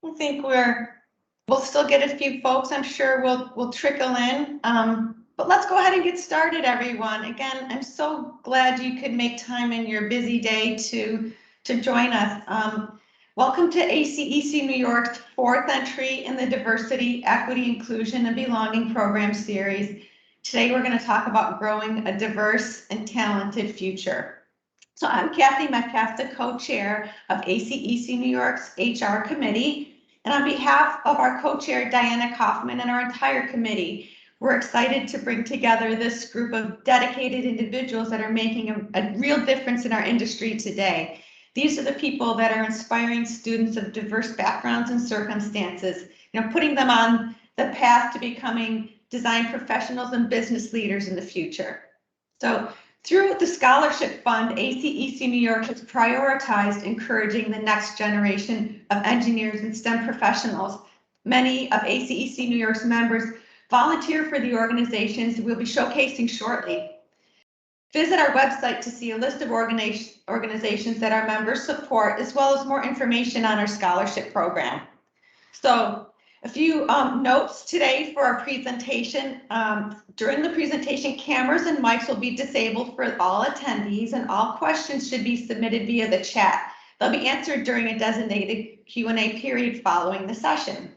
I think we'll still get a few folks. I'm sure we'll trickle in. But let's go ahead and get started, everyone. Again, I'm so glad you could make time in your busy day to join us. Welcome to ACEC New York's fourth entry in the Diversity, Equity, Inclusion, and Belonging Program series. Today, we're going to talk about growing a diverse and talented future. So I'm Kathy Metcalf, the co-chair of ACEC New York's HR committee. And on behalf of our co-chair, Diana Kaufman, and our entire committee, we're excited to bring together this group of dedicated individuals that are making a real difference in our industry today. These are the people that are inspiring students of diverse backgrounds and circumstances, putting them on the path to becoming design professionals and business leaders in the future. So through the Scholarship Fund, ACEC New York has prioritized encouraging the next generation of engineers and STEM professionals. Many of ACEC New York's members volunteer for the organizations we'll be showcasing shortly. Visit our website to see a list of organizations that our members support, as well as more information on our scholarship program. So a few notes today for our presentation. During the presentation, cameras and mics will be disabled for all attendees, and all questions should be submitted via the chat. They'll be answered during a designated Q&A period following the session.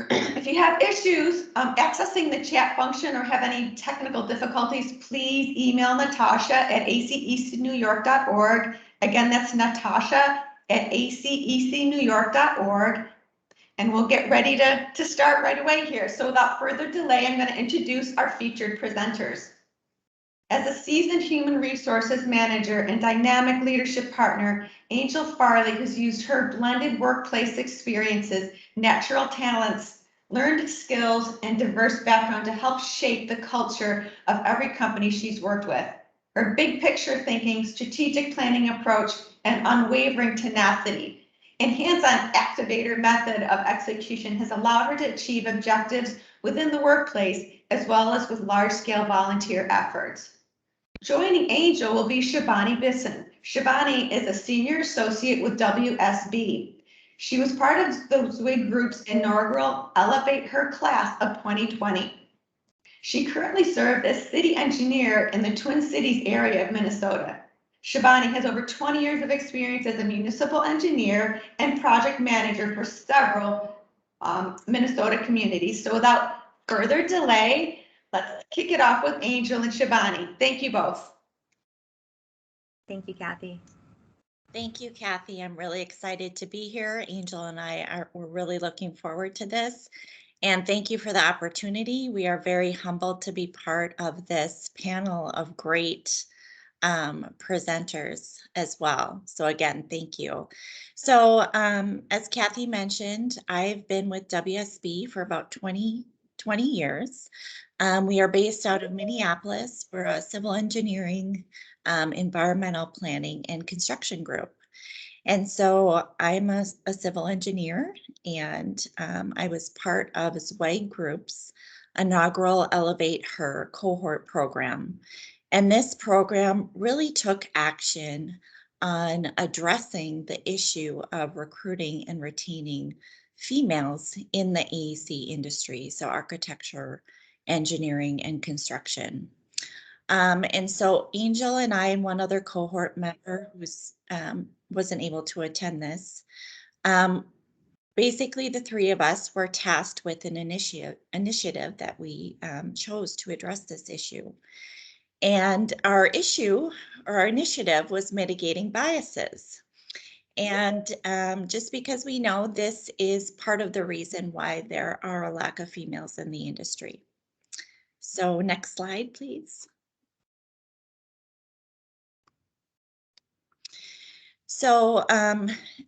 If you have issues accessing the chat function or have any technical difficulties, please email Natasha at acecnewyork.org. Again, that's Natasha at acecnewyork.org. And we'll get ready to start right away here. So without further delay, I'm going to introduce our featured presenters. As a seasoned human resources manager and dynamic leadership partner, Angel Farley has used her blended workplace experiences, natural talents, learned skills, and diverse background to help shape the culture of every company she's worked with. Her big picture thinking, strategic planning approach, and unwavering tenacity and hands-on activator method of execution has allowed her to achieve objectives within the workplace as well as with large-scale volunteer efforts. Joining Angel will be Shibani Bisson. Shibani is a senior associate with WSB. She was part of the Zwig Group's inaugural elevateHER class of 2020. She currently served as city engineer in the Twin Cities area of Minnesota. Shibani has over 20 years of experience as a municipal engineer and project manager for several Minnesota communities. So without further delay, let's kick it off with Angel and Shibani. Thank you both. Thank you, Kathy. Thank you, Kathy. I'm really excited to be here. Angel and we're really looking forward to this. And thank you for the opportunity. We are very humbled to be part of this panel of great presenters as well. So again, thank you. So as Kathy mentioned, I've been with WSB for about 20 years. We are based out of Minneapolis. We're a civil engineering, environmental planning, and construction group. And so I'm a civil engineer, and I was part of Zwig Group's inaugural elevateHER cohort program. And this program really took action on addressing the issue of recruiting and retaining females in the AEC industry, so architecture, engineering, and construction. And so Angel and I and one other cohort member who wasn't able to attend this, basically the three of us were tasked with an initiative that we chose to address this issue. And our initiative was mitigating biases. And just because we know this is part of the reason why there are a lack of females in the industry. So next slide, please. So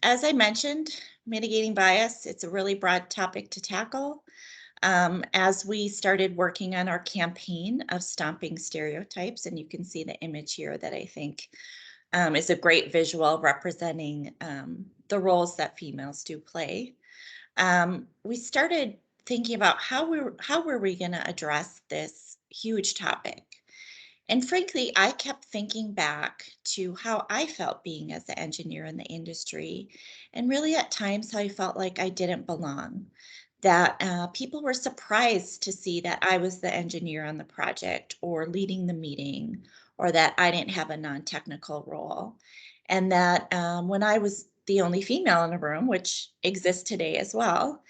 as I mentioned, mitigating bias, it's a really broad topic to tackle. As we started working on our campaign of stomping stereotypes, and you can see the image here that I think is a great visual representing the roles that females do play. We started thinking about how were we going to address this huge topic. And frankly, I kept thinking back to how I felt being as an engineer in the industry, and really at times how I felt like I didn't belong, that people were surprised to see that I was the engineer on the project or leading the meeting, or that I didn't have a non-technical role. And that when I was the only female in the room, which exists today as well,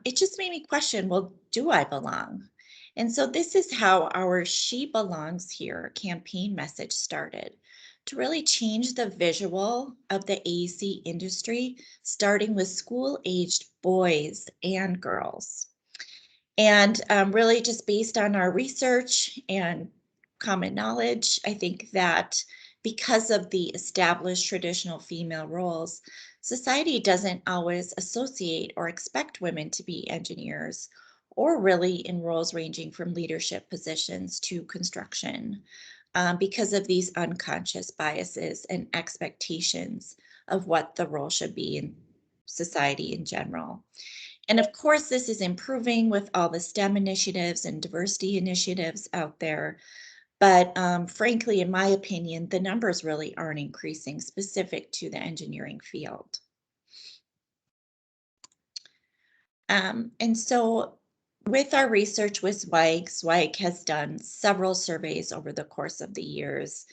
it just made me question, well, do I belong? And so this is how our She Belongs Here campaign message started, to really change the visual of the AEC industry, starting with school-aged boys and girls. And really just based on our research and common knowledge, I think that because of the established traditional female roles, society doesn't always associate or expect women to be engineers, or really in roles ranging from leadership positions to construction, because of these unconscious biases and expectations of what the role should be in society in general. And of course, this is improving with all the STEM initiatives and diversity initiatives out there. But frankly, in my opinion, the numbers really aren't increasing specific to the engineering field. And so with our research with SWIG has done several surveys over the course of the years.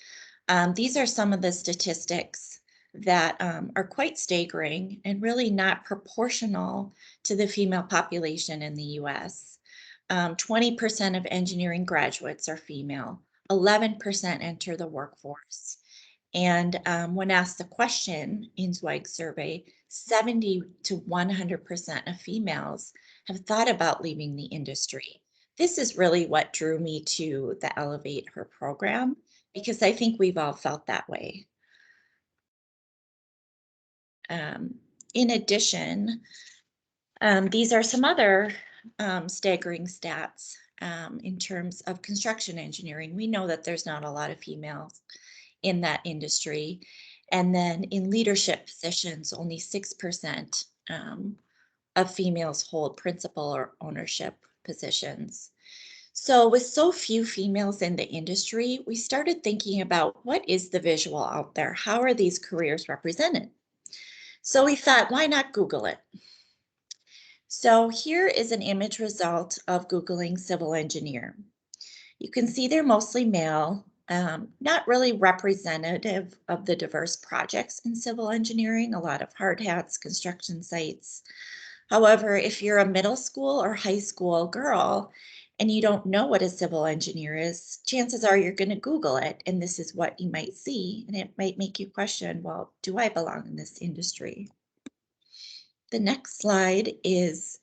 These are some of the statistics that are quite staggering and really not proportional to the female population in the US. 20% of engineering graduates are female, 11% enter the workforce. And when asked the question in Zweig's survey, 70 to 100% of females have thought about leaving the industry. This is really what drew me to the elevateHER program, because I think we've all felt that way. In addition, these are some other staggering stats in terms of construction engineering. We know that there's not a lot of females in that industry. And then in leadership positions, only 6% of females hold principal or ownership positions. So with so few females in the industry, we started thinking about what is the visual out there? How are these careers represented? So we thought, why not Google it? So here is an image result of Googling civil engineer. You can see they're mostly male, not really representative of the diverse projects in civil engineering, a lot of hard hats, construction sites. However, if you're a middle school or high school girl and you don't know what a civil engineer is, chances are you're going to Google it, and this is what you might see, and it might make you question, well, do I belong in this industry? The next slide is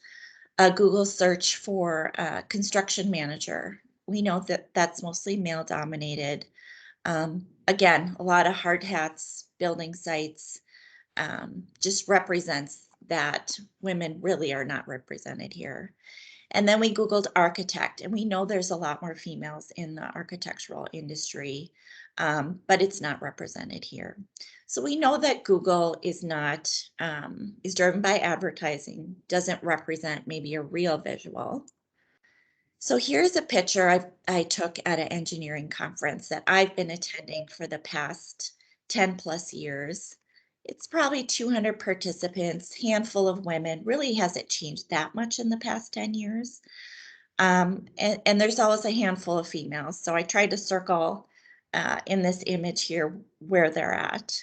a Google search for construction manager. We know that that's mostly male dominated. Again, a lot of hard hats, building sites, just represents that women really are not represented here. And then we Googled architect, and we know there's a lot more females in the architectural industry, but it's not represented here. So we know that Google is not, is driven by advertising, doesn't represent maybe a real visual. So here's a picture I took at an engineering conference that I've been attending for the past 10 plus years. It's probably 200 participants, handful of women, really hasn't changed that much in the past 10 years. And there's always a handful of females. So I tried to circle in this image here where they're at.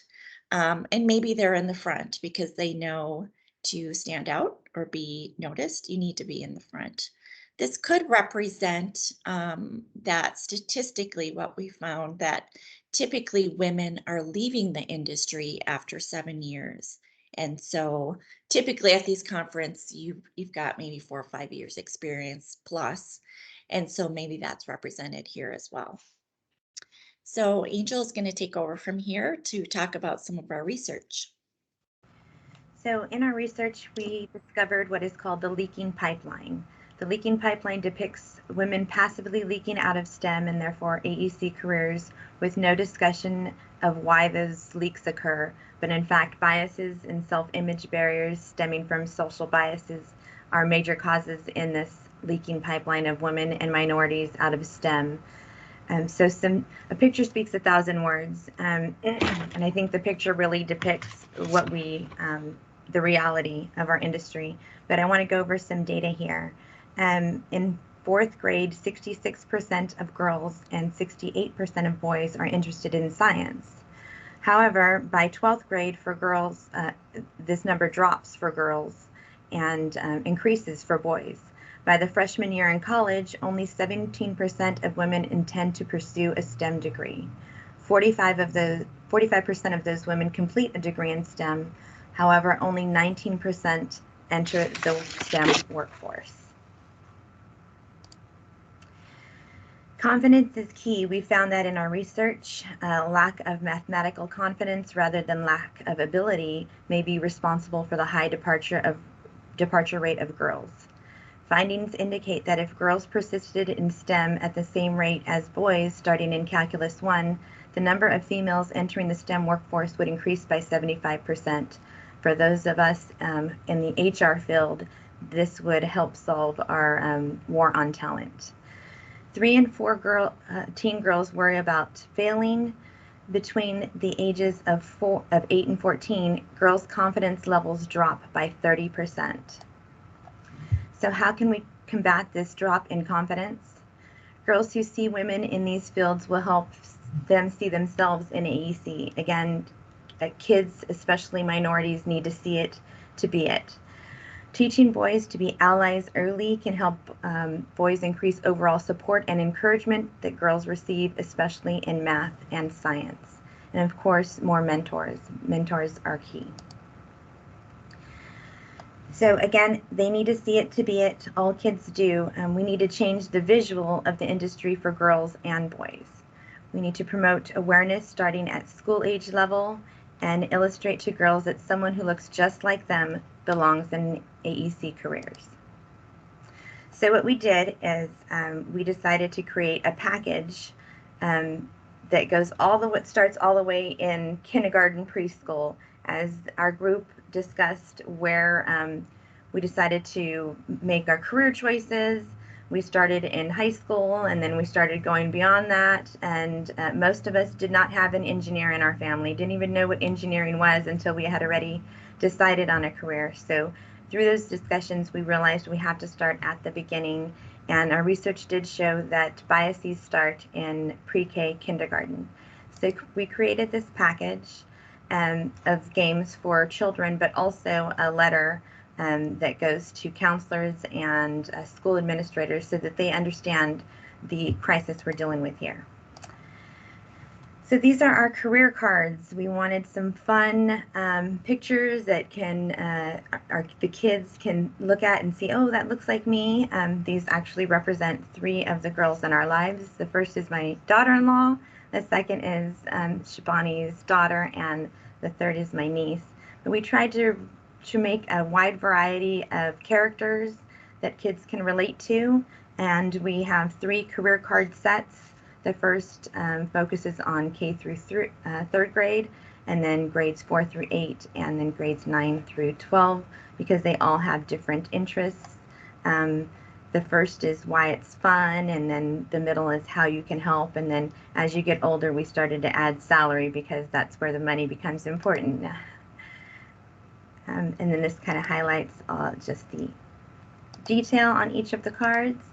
And maybe they're in the front because they know to stand out or be noticed, you need to be in the front. This could represent that statistically what we found, that typically women are leaving the industry after 7 years. And so typically at these conferences, you've got maybe 4 or 5 years experience plus. And so maybe that's represented here as well. So Angel is going to take over from here to talk about some of our research. So in our research, we discovered what is called the leaking pipeline. The leaking pipeline depicts women passively leaking out of STEM and therefore AEC careers with no discussion of why those leaks occur, but in fact biases and self-image barriers stemming from social biases are major causes in this leaking pipeline of women and minorities out of STEM. So a picture speaks 1,000 words, and I think the picture really depicts what the reality of our industry. But I want to go over some data here. In 4th grade, 66% of girls and 68% of boys are interested in science. However, by 12th grade for girls, this number drops for girls and increases for boys. By the freshman year in college, only 17% of women intend to pursue a STEM degree. 45% of those women complete a degree in STEM. However, only 19% enter the STEM workforce. Confidence is key. We found that in our research. Lack of mathematical confidence rather than lack of ability may be responsible for the high departure rate of girls. Findings indicate that if girls persisted in STEM at the same rate as boys starting in Calculus 1, the number of females entering the STEM workforce would increase by 75%. For those of us in the HR field, this would help solve our war on talent. 3 in 4 teen girls worry about failing. Between the ages of 8 and 14, girls' confidence levels drop by 30%. So how can we combat this drop in confidence? Girls who see women in these fields will help them see themselves in AEC. Again, kids, especially minorities, need to see it to be it. Teaching boys to be allies early can help boys increase overall support and encouragement that girls receive, especially in math and science. And of course, more mentors. Mentors are key. So again, they need to see it to be it. All kids do. We need to change the visual of the industry for girls and boys. We need to promote awareness starting at school age level and illustrate to girls that someone who looks just like them belongs in AEC careers. So what we did is we decided to create a package that goes starts all the way in kindergarten, preschool, as our group discussed where we decided to make our career choices. We started in high school and then we started going beyond that, and most of us did not have an engineer in our family, didn't even know what engineering was until we had already decided on a career. So through those discussions we realized we have to start at the beginning, and our research did show that biases start in pre-K kindergarten. So we created this package of games for children, but also a letter that goes to counselors and school administrators so that they understand the crisis we're dealing with here. So these are our career cards. We wanted some fun pictures that the kids can look at and see, oh, that looks like me. These actually represent 3 of the girls in our lives. The first is my daughter-in-law, the second is Shibani's daughter, and the third is my niece. But we tried to make a wide variety of characters that kids can relate to, and we have 3 career card sets. The first focuses on K through 3rd grade, and then grades 4 through 8, and then grades 9 through 12, because they all have different interests. The first is why it's fun, and then the middle is how you can help, and then as you get older we started to add salary because that's where the money becomes important. And then this kind of highlights just the detail on each of the cards.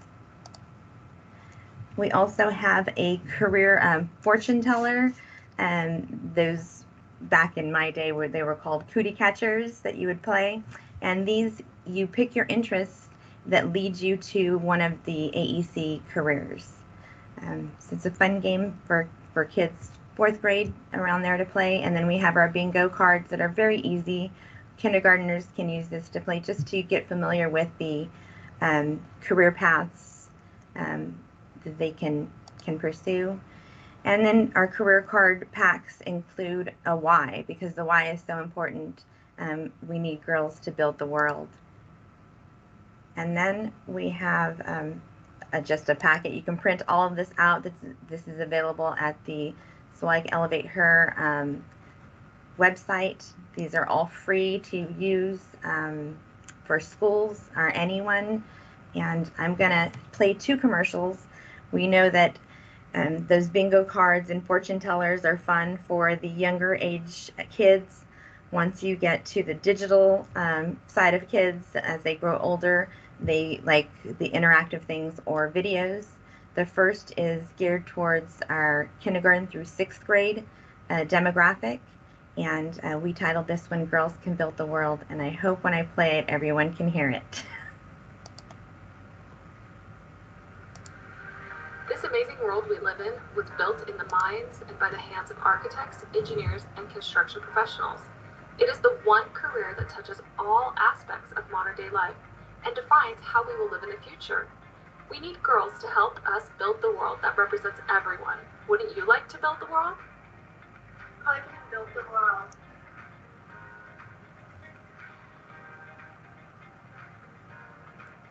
We also have a career fortune teller, and those back in my day where they were called cootie catchers that you would play. And these, you pick your interests that leads you to one of the AEC careers. So it's a fun game for kids 4th grade around there to play. And then we have our bingo cards that are very easy. Kindergartners can use this to play just to get familiar with the career paths that they can pursue. And then our career card packs include a why, because the why is so important. We need girls to build the world. And then we have just a packet. You can print all of this out. This is available at the elevateHER website. These are all free to use for schools or anyone. And I'm going to play 2 commercials. We know that Those bingo cards and fortune tellers are fun for the younger age kids. Once you get to the digital side of kids, as they grow older, they like the interactive things or videos. The first is geared towards our kindergarten through 6th grade demographic, and we titled this one Girls Can Build the World, and I hope when I play it everyone can hear it. This amazing world we live in was built in the minds and by the hands of architects, engineers, and construction professionals. It is the one career that touches all aspects of modern day life and defines how we will live in the future. We need girls to help us build the world that represents everyone. Wouldn't you like to build the world? I can build the world.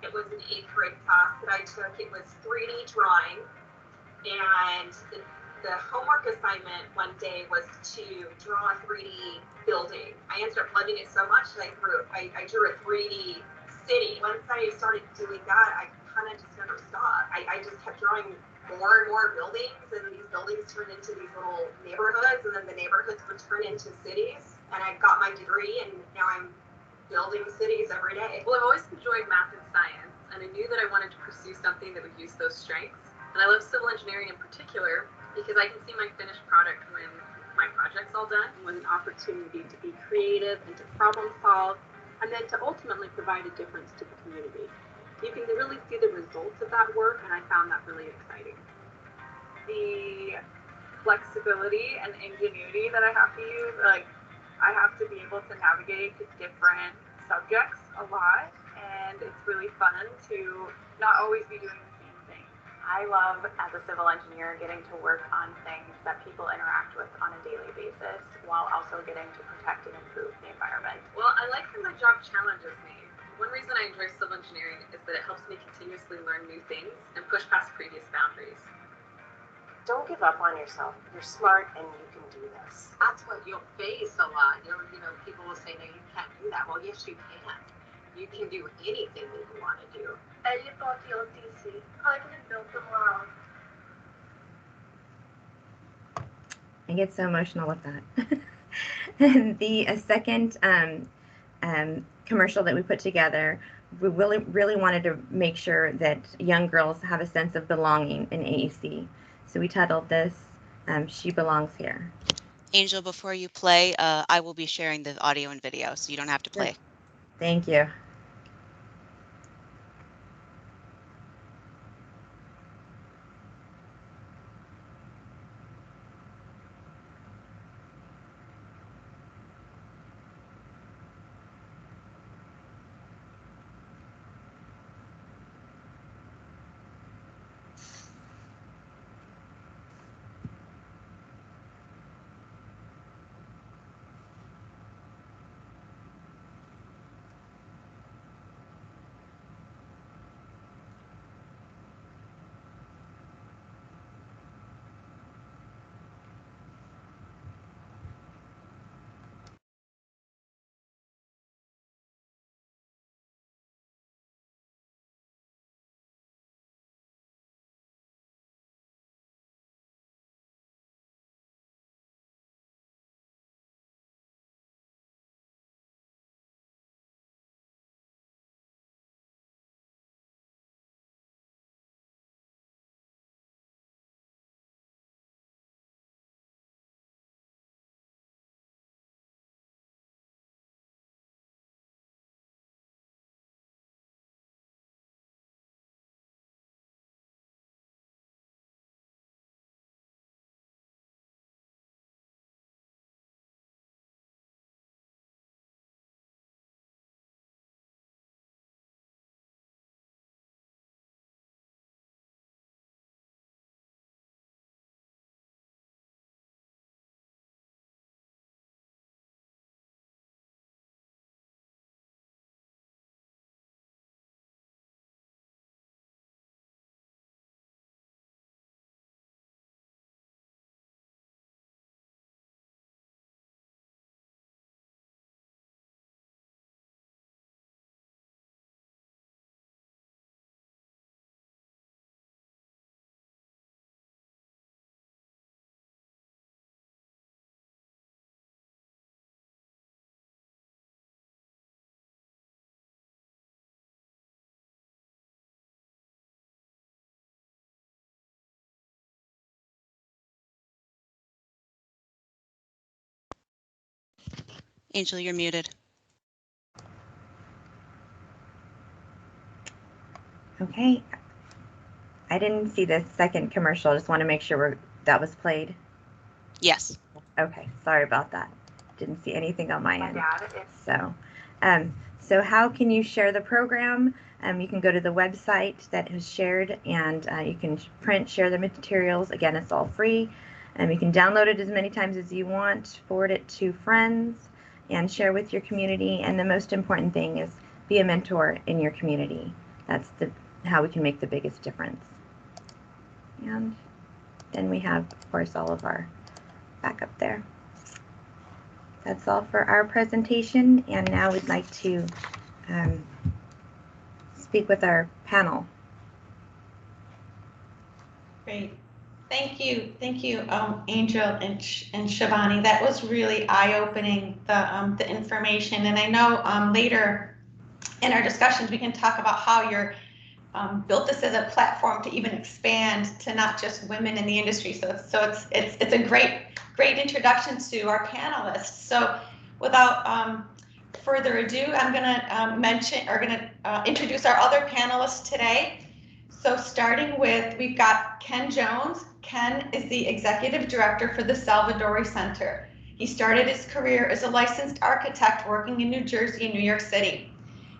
It was an 8th grade class that I took. It was 3D drawing, and the homework assignment one day was to draw a 3D building. I ended up loving it so much that I drew a 3D city. Once I started doing that, I kind of just never stopped. I just kept drawing more and more buildings, and these buildings turned into these little neighborhoods, and then the neighborhoods would turn into cities. And I got my degree, and now I'm building cities every day. Well, I've always enjoyed math and science, and I knew that I wanted to pursue something that would use those strengths. And I love civil engineering in particular because I can see my finished product when my project's all done. It was an opportunity to be creative and to problem solve, and then to ultimately provide a difference to the community. You can really see the results of that work, and I found that really exciting. The flexibility and ingenuity that I have to use, like I have to be able to navigate different subjects a lot, and it's really fun to not always be doing the same thing. I love, as a civil engineer, getting to work on things that people interact with on a daily basis while also getting to protect and improve the environment. Well, I like that my job challenges me. One reason I enjoy civil engineering is that it helps me continuously learn new things and push past previous boundaries. Don't give up on yourself. You're smart and you can do this. That's what you'll face a lot. People will say, no, you can't do that. Well, yes, you can. You can do anything that you want to do. I can build the world. I get so emotional with that. And the second commercial that we put together, we really wanted to make sure that young girls have a sense of belonging in AEC. So we titled this She Belongs Here. Angel, before you play, I will be sharing the audio and video, so you don't have to play. Thank you. Angel, you're muted. Okay. I didn't see the second commercial. I just want to make sure that was played. Yes. Okay, sorry about that. Didn't see anything on my I end. got it. So how can you share the program? You can go to the website that is shared, and you can share the materials. Again, it's all free. You can download it as many times as you want, forward it to friends, and share with your community. And the most important thing is be a mentor in your community. That's how we can make the biggest difference. And then we have, of course, all of our backup there. That's all for our presentation, and now we'd like to speak with our panel. Great. Thank you, Angel and Shibani. That was really eye-opening, the information. And I know later in our discussions we can talk about how you're built this as a platform to even expand to not just women in the industry. So it's a great introduction to our panelists. So without further ado, I'm going to introduce our other panelists today. So starting with, we've got Ken Jones. Ken is the executive director for the Salvadori Center. He started his career as a licensed architect working in New Jersey and New York City.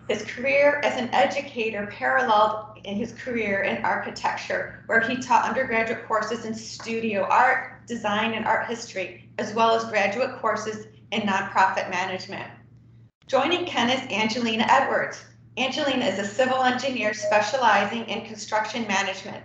His career as an educator paralleled in his career in architecture, where he taught undergraduate courses in studio art, design, and art history, as well as graduate courses in nonprofit management. Joining Ken is Angelena Edwards. Angelena is a civil engineer specializing in construction management.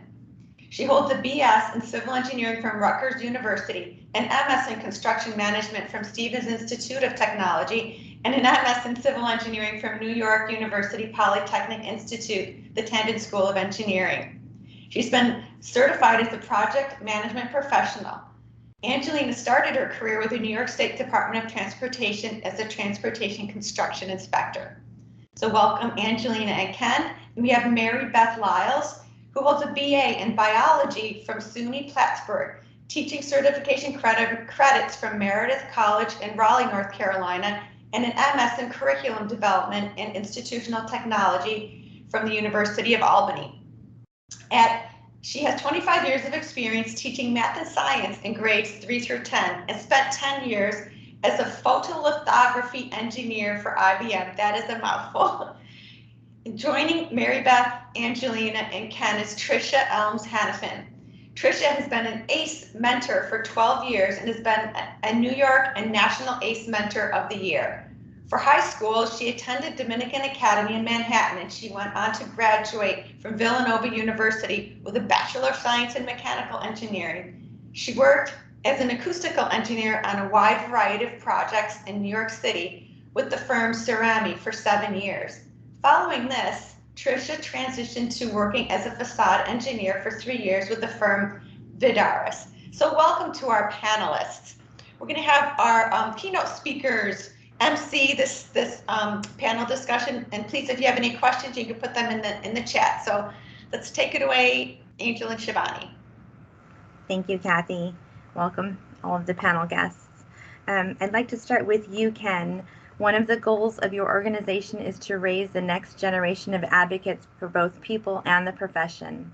She holds a BS in civil engineering from Rutgers University, an MS in construction management from Stevens Institute of Technology, and an MS in civil engineering from New York University Polytechnic Institute, the Tandon School of Engineering. She's been certified as a project management professional. Angelena started her career with the New York State Department of Transportation as a transportation construction inspector. So welcome Angelena and Ken. And we have Mary Beth Liles, who holds a BA in biology from SUNY Plattsburgh, teaching certification credits from Meredith College in Raleigh, North Carolina, and an MS in curriculum development and institutional technology from the University of Albany. She has 25 years of experience teaching math and science in grades 3 through 10 and spent 10 years as a photolithography engineer for IBM. That is a mouthful. Joining Mary Beth, Angelena, and Ken is Tricia Elms Hanafin. Tricia has been an ACE mentor for 12 years and has been a New York and National ACE Mentor of the Year. For high school, she attended Dominican Academy in Manhattan, and she went on to graduate from Villanova University with a Bachelor of Science in Mechanical Engineering. She worked as an acoustical engineer on a wide variety of projects in New York City with the firm Cerami for 7 years. Following this, Tricia transitioned to working as a facade engineer for 3 years with the firm Vidaris. So welcome to our panelists. We're going to have our keynote speakers MC this panel discussion, and please, if you have any questions, you can put them in the chat. So let's take it away, Angel and Shibani. Thank you, Kathy. Welcome all of the panel guests. I'd like to start with you, Ken. One of the goals of your organization is to raise the next generation of advocates for both people and the profession.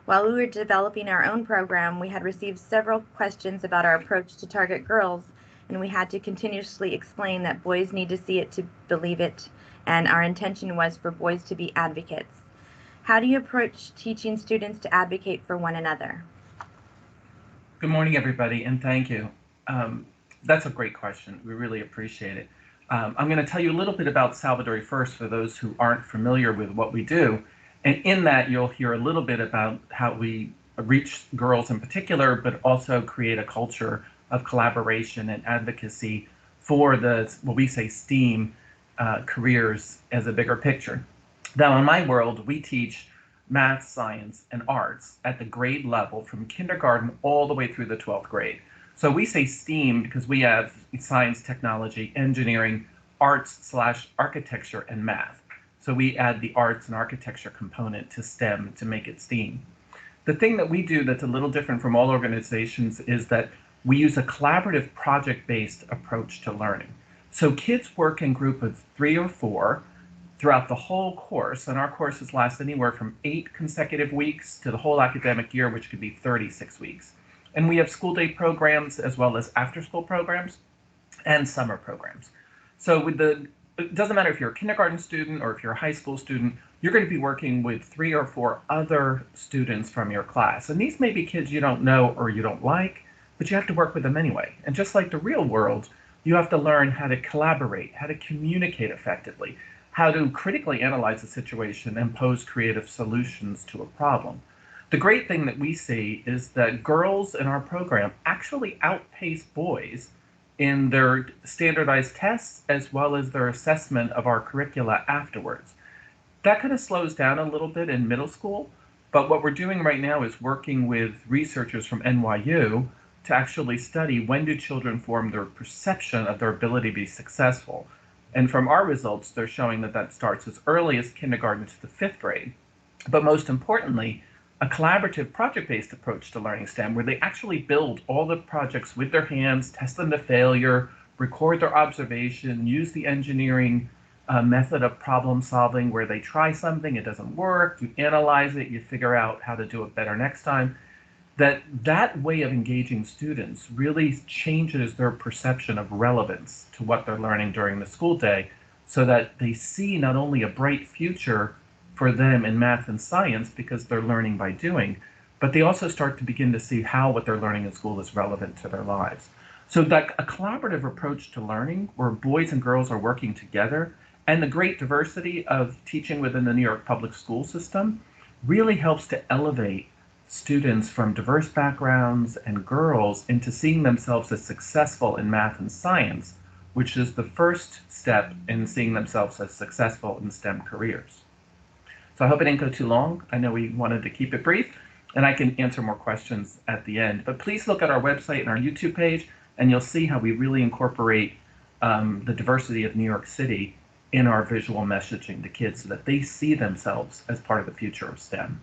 While we were developing our own program, we had received several questions about our approach to target girls, and we had to continuously explain that boys need to see it to believe it, and our intention was for boys to be advocates. How do you approach teaching students to advocate for one another? Good morning, everybody, and thank you. That's a great question. We really appreciate it. I'm going to tell you a little bit about Salvadori first for those who aren't familiar with what we do. And in that, you'll hear a little bit about how we reach girls in particular, but also create a culture of collaboration and advocacy for what we say STEAM careers as a bigger picture. Now, in my world, we teach math, science, and arts at the grade level from kindergarten all the way through the 12th grade. So we say STEAM because we have science, technology, engineering, arts/architecture, and math. So we add the arts and architecture component to STEM to make it STEAM. The thing that we do that's a little different from all organizations is that we use a collaborative project-based approach to learning. So kids work in groups of 3 or 4 throughout the whole course, and our courses last anywhere from 8 consecutive weeks to the whole academic year, which could be 36 weeks. And we have school day programs as well as after-school programs and summer programs. So it doesn't matter if you're a kindergarten student or if you're a high school student, you're going to be working with 3 or 4 other students from your class. And these may be kids you don't know or you don't like, but you have to work with them anyway. And just like the real world, you have to learn how to collaborate, how to communicate effectively, how to critically analyze a situation and pose creative solutions to a problem. The great thing that we see is that girls in our program actually outpace boys in their standardized tests as well as their assessment of our curricula afterwards. That kind of slows down a little bit in middle school, but what we're doing right now is working with researchers from NYU to actually study when do children form their perception of their ability to be successful. And from our results, they're showing that that starts as early as kindergarten to the 5th grade. But most importantly, a collaborative project-based approach to learning STEM where they actually build all the projects with their hands, test them to failure, record their observation, use the engineering method of problem solving where they try something, it doesn't work, you analyze it, you figure out how to do it better next time. That way of engaging students really changes their perception of relevance to what they're learning during the school day so that they see not only a bright future for them in math and science because they're learning by doing, but they also start to begin to see how what they're learning in school is relevant to their lives. So that a collaborative approach to learning where boys and girls are working together and the great diversity of teaching within the New York public school system really helps to elevate students from diverse backgrounds and girls into seeing themselves as successful in math and science, which is the first step in seeing themselves as successful in STEM careers. So I hope it didn't go too long. I know we wanted to keep it brief, and I can answer more questions at the end. But please look at our website and our YouTube page, and you'll see how we really incorporate the diversity of New York City in our visual messaging to kids so that they see themselves as part of the future of STEM.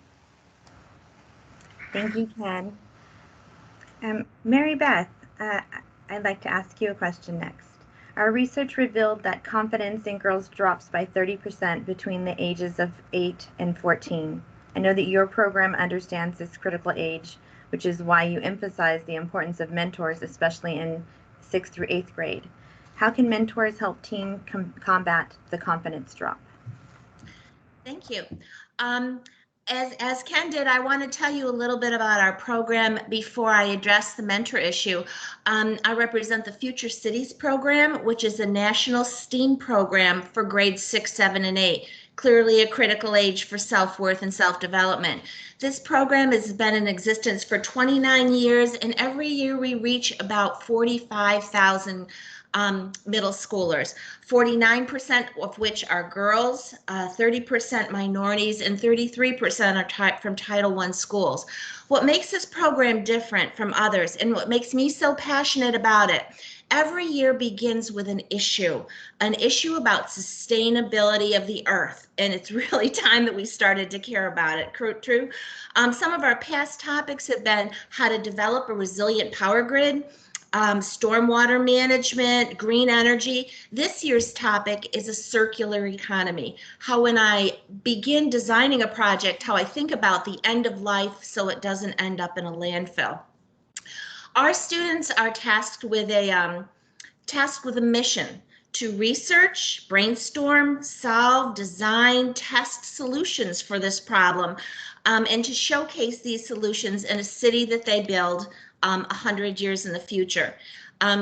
Thank you, Ken. Mary Beth, I'd like to ask you a question next. Our research revealed that confidence in girls drops by 30% between the ages of 8 and 14. I know that your program understands this critical age, which is why you emphasize the importance of mentors, especially in 6th through 8th grade. How can mentors help teens combat the confidence drop? Thank you. As Ken did, I want to tell you a little bit about our program before I address the mentor issue. I represent the Future Cities program, which is a national STEAM program for grades 6, 7, and 8. Clearly a critical age for self-worth and self-development. This program has been in existence for 29 years, and every year we reach about 45,000 middle schoolers, 49% of which are girls, 30% minorities, and 33% are from Title I schools. What makes this program different from others, and what makes me so passionate about it, every year begins with an issue about sustainability of the earth, and it's really time that we started to care about it. True. Some of our past topics have been how to develop a resilient power grid, stormwater management, green energy. This year's topic is a circular economy. How when I begin designing a project, how I think about the end of life so it doesn't end up in a landfill. Our students are tasked with a mission to research, brainstorm, solve, design, test solutions for this problem, and to showcase these solutions in a city that they build 100 years in the future.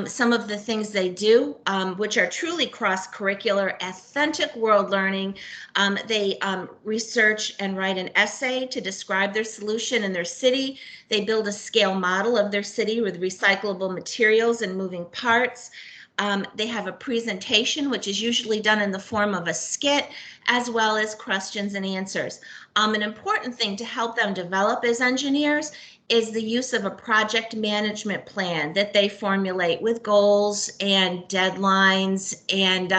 Some of the things they do, which are truly cross-curricular, authentic world learning, they research and write an essay to describe their solution in their city. They build a scale model of their city with recyclable materials and moving parts. They have a presentation, which is usually done in the form of a skit, as well as questions and answers. An important thing to help them develop as engineers is the use of a project management plan that they formulate with goals and deadlines and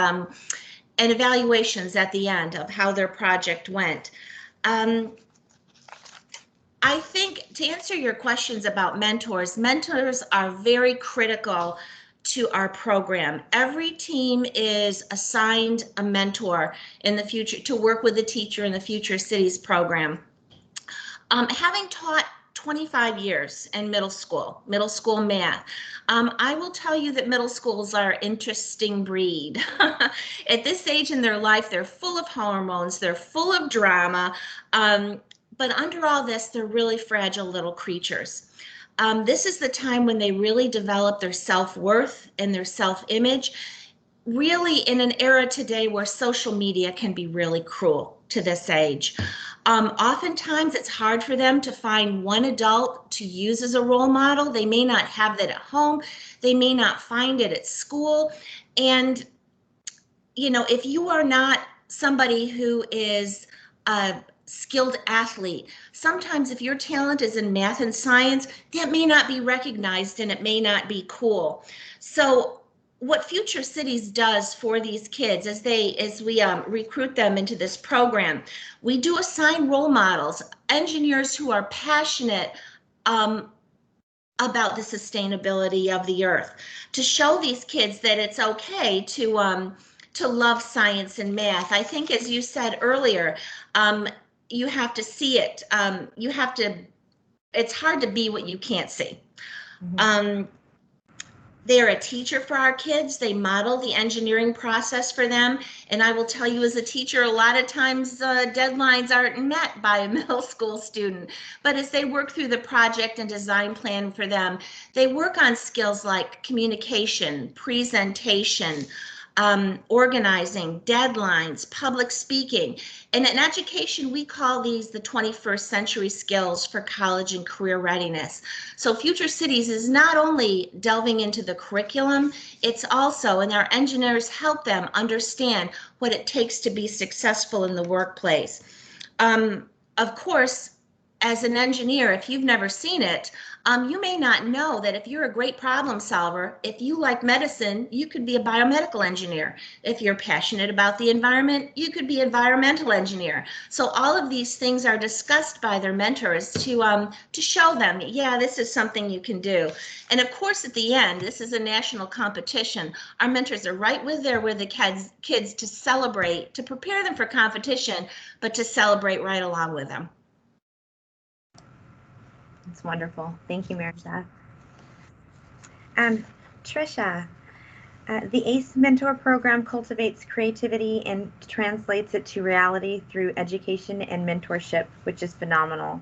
evaluations at the end of how their project went. I think to answer your questions about mentors are very critical to our program. Every team is assigned a mentor in the future to work with the teacher in the Future Cities program. Having taught 25 years in middle school math, I will tell you that middle schools are an interesting breed. At this age in their life, they're full of hormones, they're full of drama, but under all this, they're really fragile little creatures. This is the time when they really develop their self-worth and their self-image, really in an era today where social media can be really cruel to this age. Oftentimes it's hard for them to find one adult to use as a role model. They may not have that at home. They may not find it at school. And, you know, if you are not somebody who is a skilled athlete, sometimes if your talent is in math and science, that may not be recognized and it may not be cool. So what Future Cities does for these kids as we recruit them into this program, we do assign role models, engineers who are passionate about the sustainability of the earth, to show these kids that it's okay to love science and math. I think, as you said earlier, you have to see it. It's hard to be what you can't see. Mm-hmm. They're a teacher for our kids. They model the engineering process for them. And I will tell you, as a teacher, a lot of times deadlines aren't met by a middle school student. But as they work through the project and design plan for them, they work on skills like communication, presentation, organizing, deadlines, public speaking. And in education, we call these the 21st century skills for college and career readiness. So Future Cities is not only delving into the curriculum, it's also, and our engineers help them understand what it takes to be successful in the workplace. Of course, as an engineer, if you've never seen it, you may not know that if you're a great problem solver, if you like medicine, you could be a biomedical engineer. If you're passionate about the environment, you could be an environmental engineer. So all of these things are discussed by their mentors to show them, yeah, this is something you can do. And of course, at the end, this is a national competition. Our mentors are right with the kids to celebrate, to prepare them for competition, but to celebrate right along with them. It's wonderful. Thank you, Mary Beth. Tricia, the ACE Mentor Program cultivates creativity and translates it to reality through education and mentorship, which is phenomenal.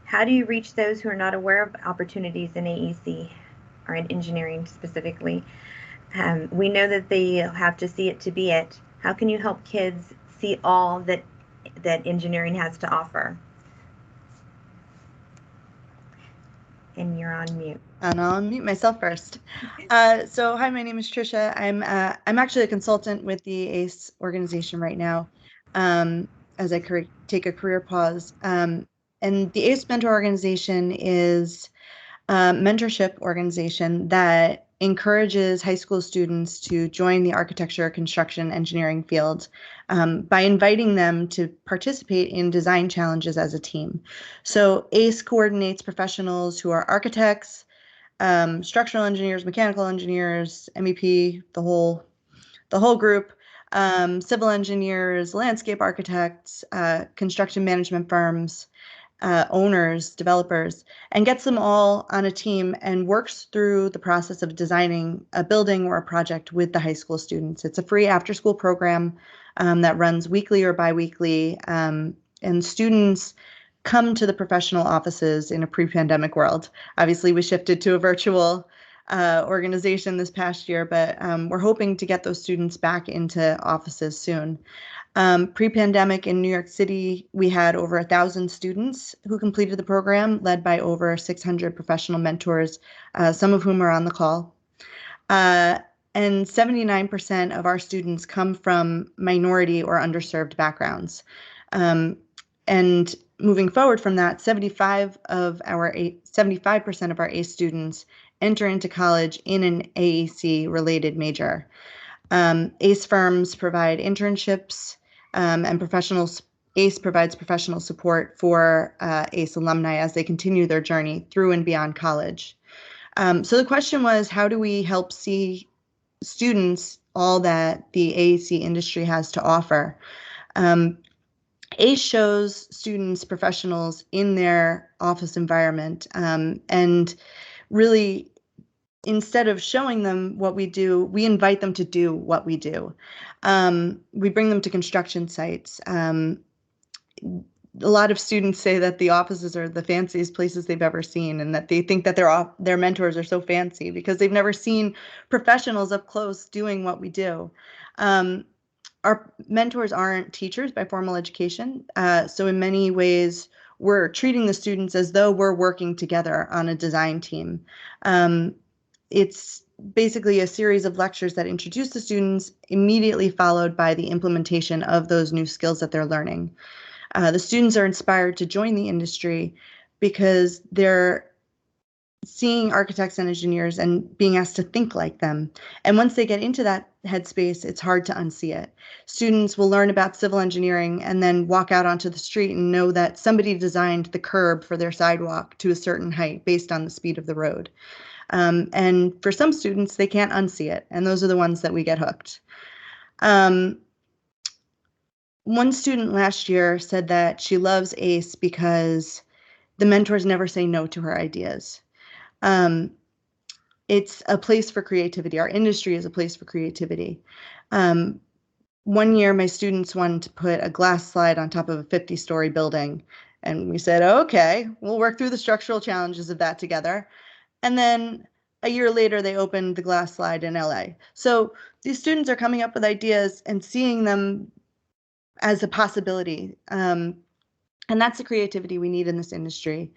How do you reach those who are not aware of opportunities in AEC, or in engineering specifically? We know that they have to see it to be it. How can you help kids see all that engineering has to offer? And you're on mute. And I'll unmute myself first. So hi, my name is Tricia. I'm actually a consultant with the ACE organization right now, as I take a career pause. And the ACE Mentor organization is a mentorship organization that encourages high school students to join the architecture, construction, engineering field by inviting them to participate in design challenges as a team. So ACE coordinates professionals who are architects, structural engineers, mechanical engineers, MEP, the whole group, civil engineers, landscape architects, construction management firms, owners, developers, and gets them all on a team and works through the process of designing a building or a project with the high school students. It's a free after-school program that runs weekly or biweekly, and students come to the professional offices in a pre-pandemic world. Obviously, we shifted to a virtual organization this past year, but we're hoping to get those students back into offices soon. Pre-pandemic in New York City, we had over 1,000 students who completed the program, led by over 600 professional mentors, some of whom are on the call. And 79% of our students come from minority or underserved backgrounds. And moving forward from that, 75% of our ACE students enter into college in an AEC-related major. ACE firms provide internships, and ACE provides professional support for ACE alumni as they continue their journey through and beyond college. So the question was, how do we help see students all that the AEC industry has to offer? ACE shows students professionals in their office environment, and really, instead of showing them what we do, we invite them to do what we do. We bring them to construction sites. A lot of students say that the offices are the fanciest places they've ever seen, and that they think that their mentors are so fancy because they've never seen professionals up close doing what we do. Our mentors aren't teachers by formal education, so in many ways, we're treating the students as though we're working together on a design team. It's basically a series of lectures that introduce the students, immediately followed by the implementation of those new skills that they're learning. The students are inspired to join the industry because they're seeing architects and engineers and being asked to think like them. And once they get into that headspace, it's hard to unsee it. Students will learn about civil engineering and then walk out onto the street and know that somebody designed the curb for their sidewalk to a certain height based on the speed of the road. And for some students, they can't unsee it. And those are the ones that we get hooked. One student last year said that she loves ACE because the mentors never say no to her ideas. It's a place for creativity. Our industry is a place for creativity. One year, my students wanted to put a glass slide on top of a 50-story building. And we said, okay, we'll work through the structural challenges of that together. And then a year later, they opened the glass slide in LA. So these students are coming up with ideas and seeing them as a possibility. And that's the creativity we need in this industry.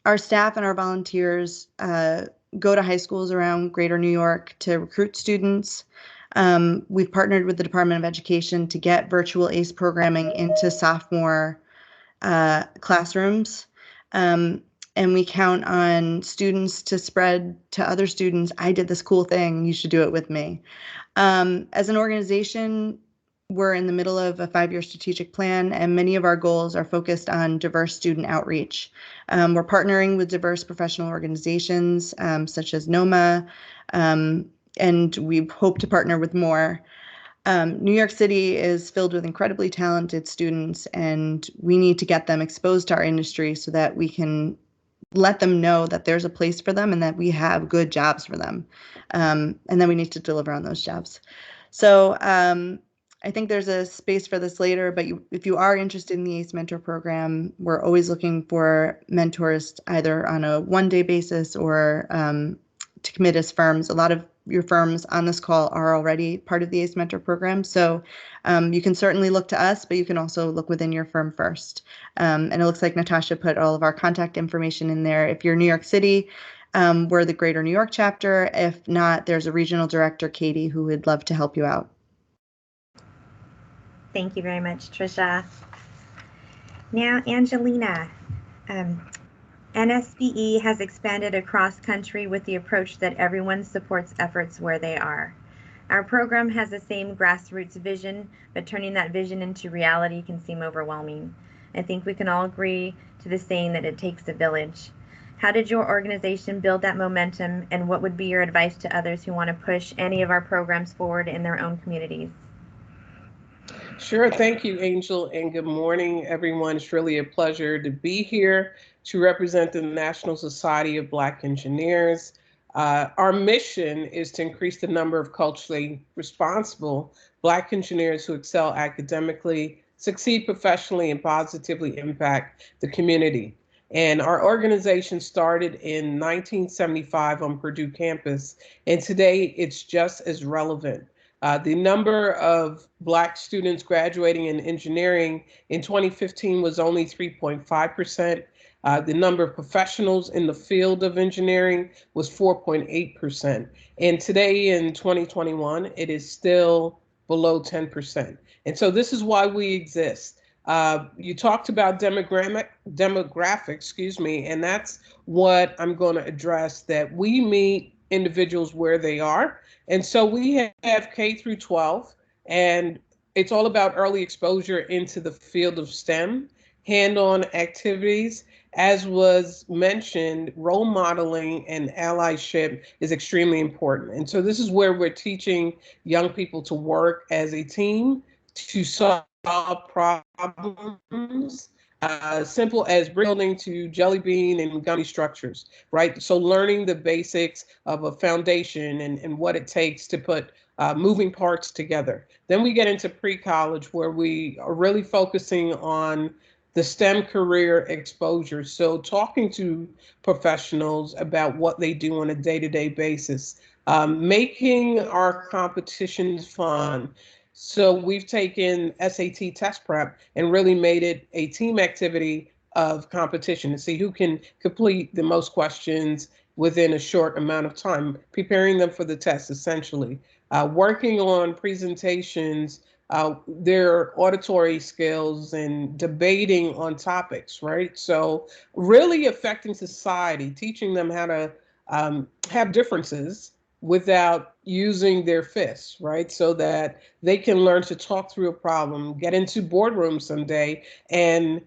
Our staff and our volunteers go to high schools around Greater New York to recruit students. We've partnered with the Department of Education to get virtual ACE programming into sophomore classrooms. And we count on students to spread to other students, I did this cool thing, you should do it with me. As an organization, we're in the middle of a 5-year strategic plan, and many of our goals are focused on diverse student outreach. We're partnering with diverse professional organizations such as NOMA, and we hope to partner with more. New York City is filled with incredibly talented students, and we need to get them exposed to our industry so that we can let them know that there's a place for them and that we have good jobs for them. And then we need to deliver on those jobs. So I think there's a space for this later, but if you are interested in the ACE Mentor Program, we're always looking for mentors either on a one-day basis or to commit as firms. A lot of your firms on this call are already part of the ACE Mentor Program, so you can certainly look to us, but you can also look within your firm first. And it looks like Natasha put all of our contact information in there. If you're New York City, we're the Greater New York chapter. If not, there's a regional director, Katie, who would love to help you out. Thank you very much, Tricia. Now, Angelena, NSBE has expanded across country with the approach that everyone supports efforts where they are. Our program has the same grassroots vision, but turning that vision into reality can seem overwhelming. I think we can all agree to the saying that it takes a village. How did your organization build that momentum, and what would be your advice to others who want to push any of our programs forward in their own communities? Sure. Thank you, Angel, and good morning, everyone. It's really a pleasure to be here to represent the National Society of Black Engineers. Our mission is to increase the number of culturally responsible Black engineers who excel academically, succeed professionally, and positively impact the community. And our organization started in 1975 on Purdue campus, and today it's just as relevant. The number of Black students graduating in engineering in 2015 was only 3.5%. The number of professionals in the field of engineering was 4.8%. And today in 2021, it is still below 10%. And so this is why we exist. You talked about demographics, and that's what I'm going to address, that we meet individuals where they are. And so we have K through 12, and it's all about early exposure into the field of STEM, hand-on activities, as was mentioned, role modeling and allyship is extremely important. And so this is where we're teaching young people to work as a team to solve problems, simple as building to jelly bean and gummy structures, right? So learning the basics of a foundation and what it takes to put moving parts together. Then we get into pre-college where we are really focusing on the STEM career exposure. So talking to professionals about what they do on a day-to-day basis, making our competitions fun. So we've taken SAT test prep and really made it a team activity of competition to see who can complete the most questions within a short amount of time, preparing them for the test essentially. Working on presentations, their auditory skills and debating on topics, right? So really affecting society, teaching them how to have differences without using their fists, right? So that they can learn to talk through a problem, get into boardrooms someday, and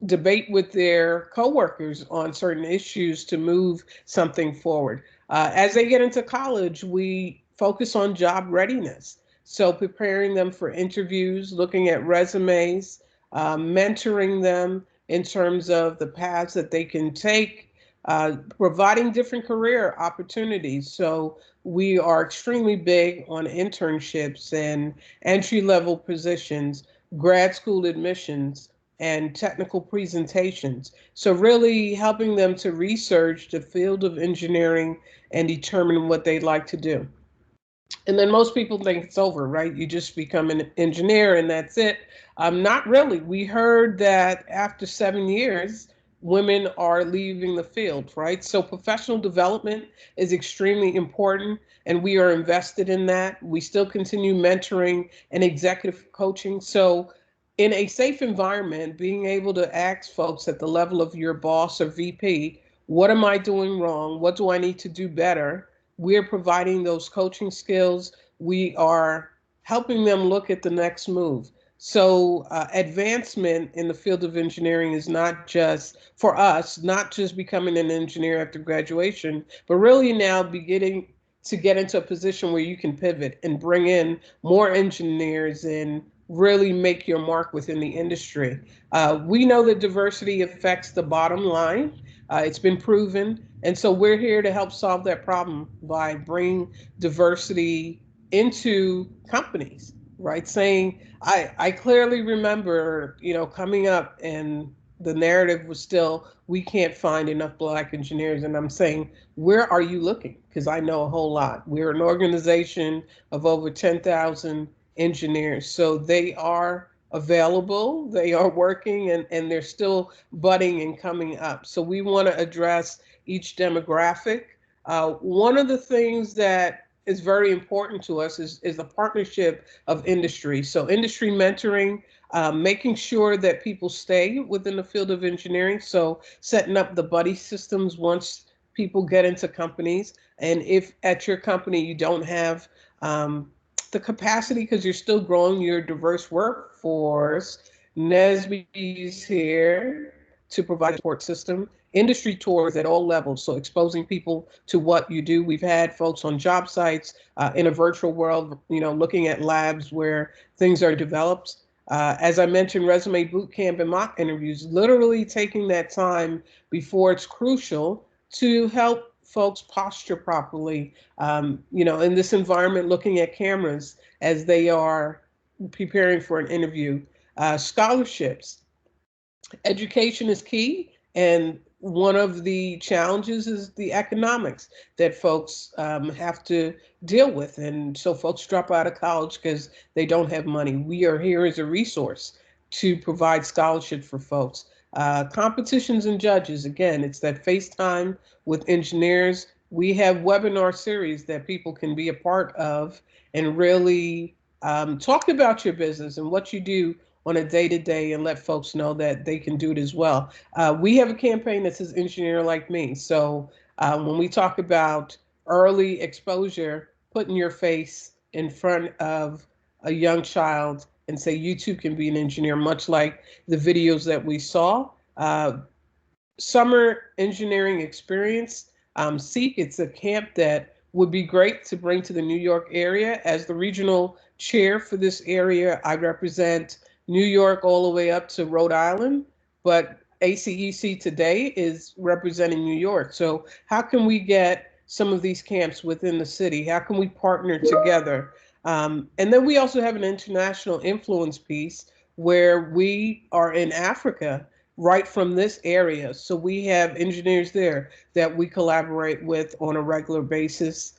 debate with their coworkers on certain issues to move something forward. As they get into college, we focus on job readiness. So preparing them for interviews, looking at resumes, mentoring them in terms of the paths that they can take, providing different career opportunities. So we are extremely big on internships and entry-level positions, grad school admissions, and technical presentations. So really helping them to research the field of engineering and determine what they'd like to do. And then most people think it's over, right? You just become an engineer and that's it. Not really. We heard that after 7 years, women are leaving the field, right? So professional development is extremely important and we are invested in that. We still continue mentoring and executive coaching. So in a safe environment, being able to ask folks at the level of your boss or VP, what am I doing wrong? What do I need to do better? We're providing those coaching skills. We are helping them look at the next move. So advancement in the field of engineering is not just for us, not just becoming an engineer after graduation, but really now beginning to get into a position where you can pivot and bring in more engineers and really make your mark within the industry. We know that diversity affects the bottom line. It's been proven. And so we're here to help solve that problem by bringing diversity into companies, right? Saying, I clearly remember, coming up and the narrative was still, we can't find enough Black engineers. And I'm saying, where are you looking? Because I know a whole lot. We're an organization of over 10,000 engineers. So they are available, they are working, and they're still budding and coming up. So we want to address each demographic. One of the things that is very important to us is the partnership of industry. So industry mentoring, making sure that people stay within the field of engineering. So setting up the buddy systems once people get into companies. And if at your company you don't have the capacity, because you're still growing your diverse workforce, NSBE's here to provide a support system. Industry tours at all levels, so exposing people to what you do. We've had folks on job sites in a virtual world, looking at labs where things are developed. As I mentioned, resume boot camp and mock interviews, literally taking that time before it's crucial to help folks posture properly, in this environment, looking at cameras as they are preparing for an interview. Scholarships. Education is key, and one of the challenges is the economics that folks have to deal with. And so folks drop out of college because they don't have money. We are here as a resource to provide scholarship for folks. Competitions and judges, again, it's that FaceTime with engineers. We have webinar series that people can be a part of and really talk about your business and what you do on a day-to-day and let folks know that they can do it as well. We have a campaign that says engineer like me. So when we talk about early exposure, putting your face in front of a young child and say, you too can be an engineer, much like the videos that we saw. summer engineering experience. ACEC, it's a camp that would be great to bring to the New York area. As the regional chair for this area, I represent New York all the way up to Rhode Island, but ACEC today is representing New York. So how can we get some of these camps within the city? How can we partner together? And then we also have an international influence piece where we are in Africa right from this area. So we have engineers there that we collaborate with on a regular basis.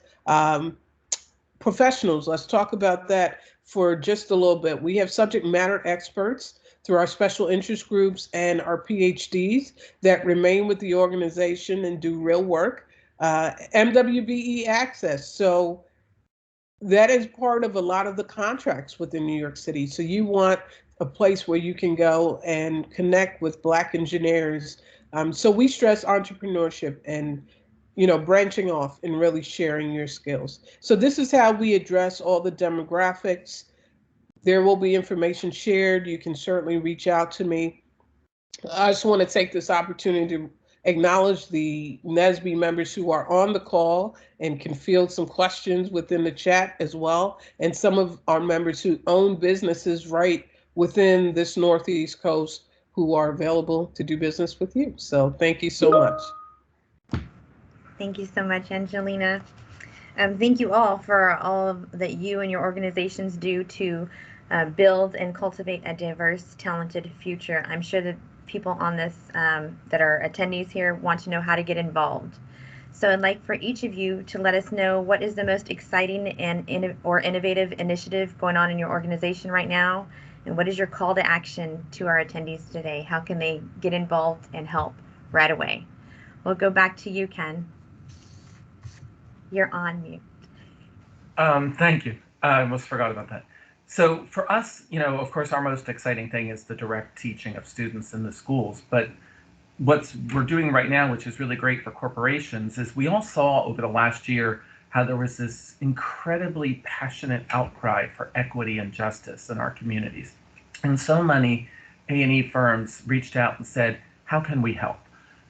Professionals, let's talk about that for just a little bit. We have subject matter experts through our special interest groups and our PhDs that remain with the organization and do real work. MWBE access. So that is part of a lot of the contracts within New York City. So you want a place where you can go and connect with Black engineers. So we stress entrepreneurship and, you know, branching off and really sharing your skills. So this is how we address all the demographics. There will be information shared. You can certainly reach out to me. I just want to take this opportunity to acknowledge the NSBE members who are on the call and can field some questions within the chat as well, and some of our members who own businesses right within this Northeast coast who are available to do business with you. So thank you so much. Thank you so much, Angelena. Thank you all for all that you and your organizations do to build and cultivate a diverse, talented future. I'm sure that people on this that are attendees here want to know how to get involved. So I'd like for each of you to let us know what is the most exciting and innovative initiative going on in your organization right now, and what is your call to action to our attendees today? How can they get involved and help right away? We'll go back to you, Ken. You're on mute. Thank you. I almost forgot about that. So for us, you know, of course, our most exciting thing is the direct teaching of students in the schools. But what we're doing right now, which is really great for corporations, is we all saw over the last year how there was this incredibly passionate outcry for equity and justice in our communities. And so many A&E firms reached out and said, how can we help?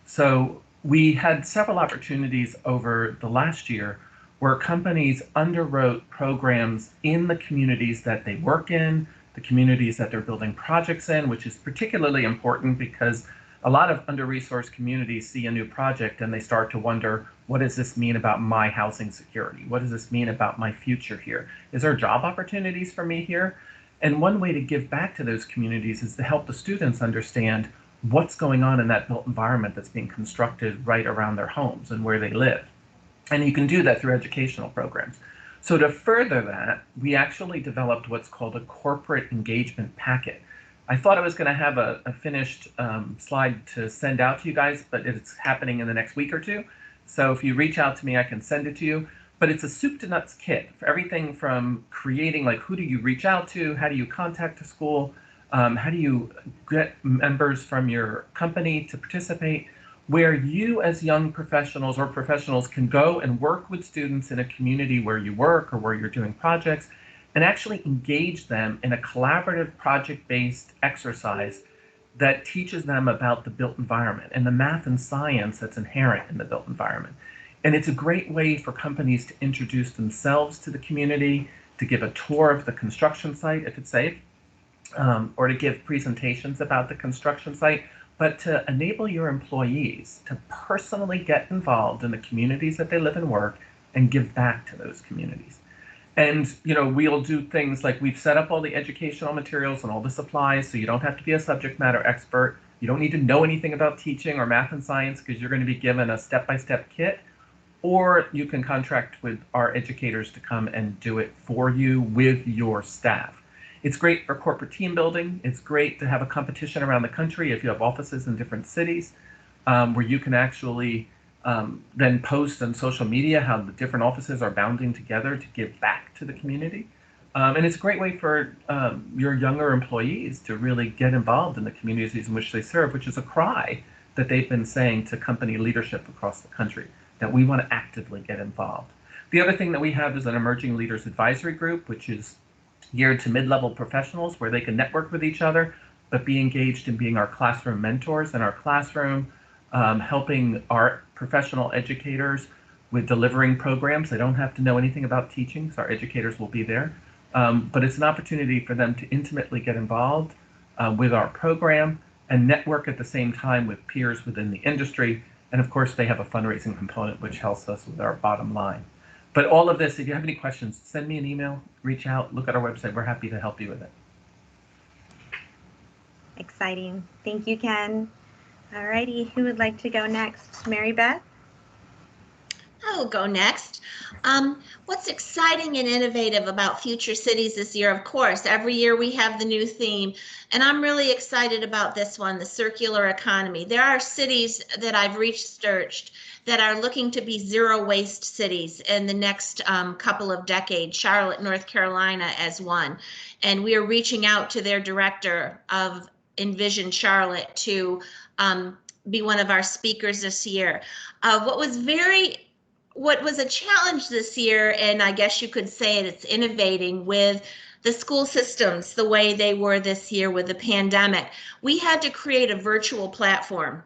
So we had several opportunities over the last year where companies underwrote programs in the communities that they work in, the communities that they're building projects in, which is particularly important because a lot of under-resourced communities see a new project and they start to wonder, what does this mean about my housing security? What does this mean about my future here? Is there job opportunities for me here? And one way to give back to those communities is to help the students understand what's going on in that built environment that's being constructed right around their homes and where they live. And you can do that through educational programs. So to further that, we actually developed what's called a corporate engagement packet. I thought I was going to have a finished slide to send out to you guys, but it's happening in the next week or two. So if you reach out to me, I can send it to you. But it's a soup to nuts kit for everything from creating, like, who do you reach out to? How do you contact a school? How do you get members from your company to participate? Where you as young professionals or professionals can go and work with students in a community where you work or where you're doing projects and actually engage them in a collaborative project-based exercise that teaches them about the built environment and the math and science that's inherent in the built environment. And it's a great way for companies to introduce themselves to the community, to give a tour of the construction site if it's safe, or to give presentations about the construction site, but to enable your employees to personally get involved in the communities that they live and work and give back to those communities. And, you know, we'll do things like we've set up all the educational materials and all the supplies, so you don't have to be a subject matter expert. You don't need to know anything about teaching or math and science because you're going to be given a step-by-step kit, or you can contract with our educators to come and do it for you with your staff. It's great for corporate team building. It's great to have a competition around the country if you have offices in different cities where you can actually then post on social media how the different offices are bounding together to give back to the community. And it's a great way for your younger employees to really get involved in the communities in which they serve, which is a cry that they've been saying to company leadership across the country, that we want to actively get involved. The other thing that we have is an emerging leaders advisory group, which is geared to mid-level professionals where they can network with each other, but be engaged in being our classroom mentors in our classroom, helping our professional educators with delivering programs. They don't have to know anything about teaching, so our educators will be there. But it's an opportunity for them to intimately get involved with our program and network at the same time with peers within the industry. And of course, they have a fundraising component, which helps us with our bottom line. But all of this, if you have any questions, send me an email, reach out, look at our website. We're happy to help you with it. Exciting. Thank you, Ken. All righty, who would like to go next? Mary Beth? I will go next. What's exciting and innovative about Future Cities this year? Of course, every year we have the new theme, and I'm really excited about this one, the circular economy. There are cities that I've researched that are looking to be zero waste cities in the next couple of decades, Charlotte, North Carolina as one. And we are reaching out to their director of Envision Charlotte to be one of our speakers this year. What was a challenge this year, and I guess you could say it's innovating with the school systems the way they were this year with the pandemic. We had to create a virtual platform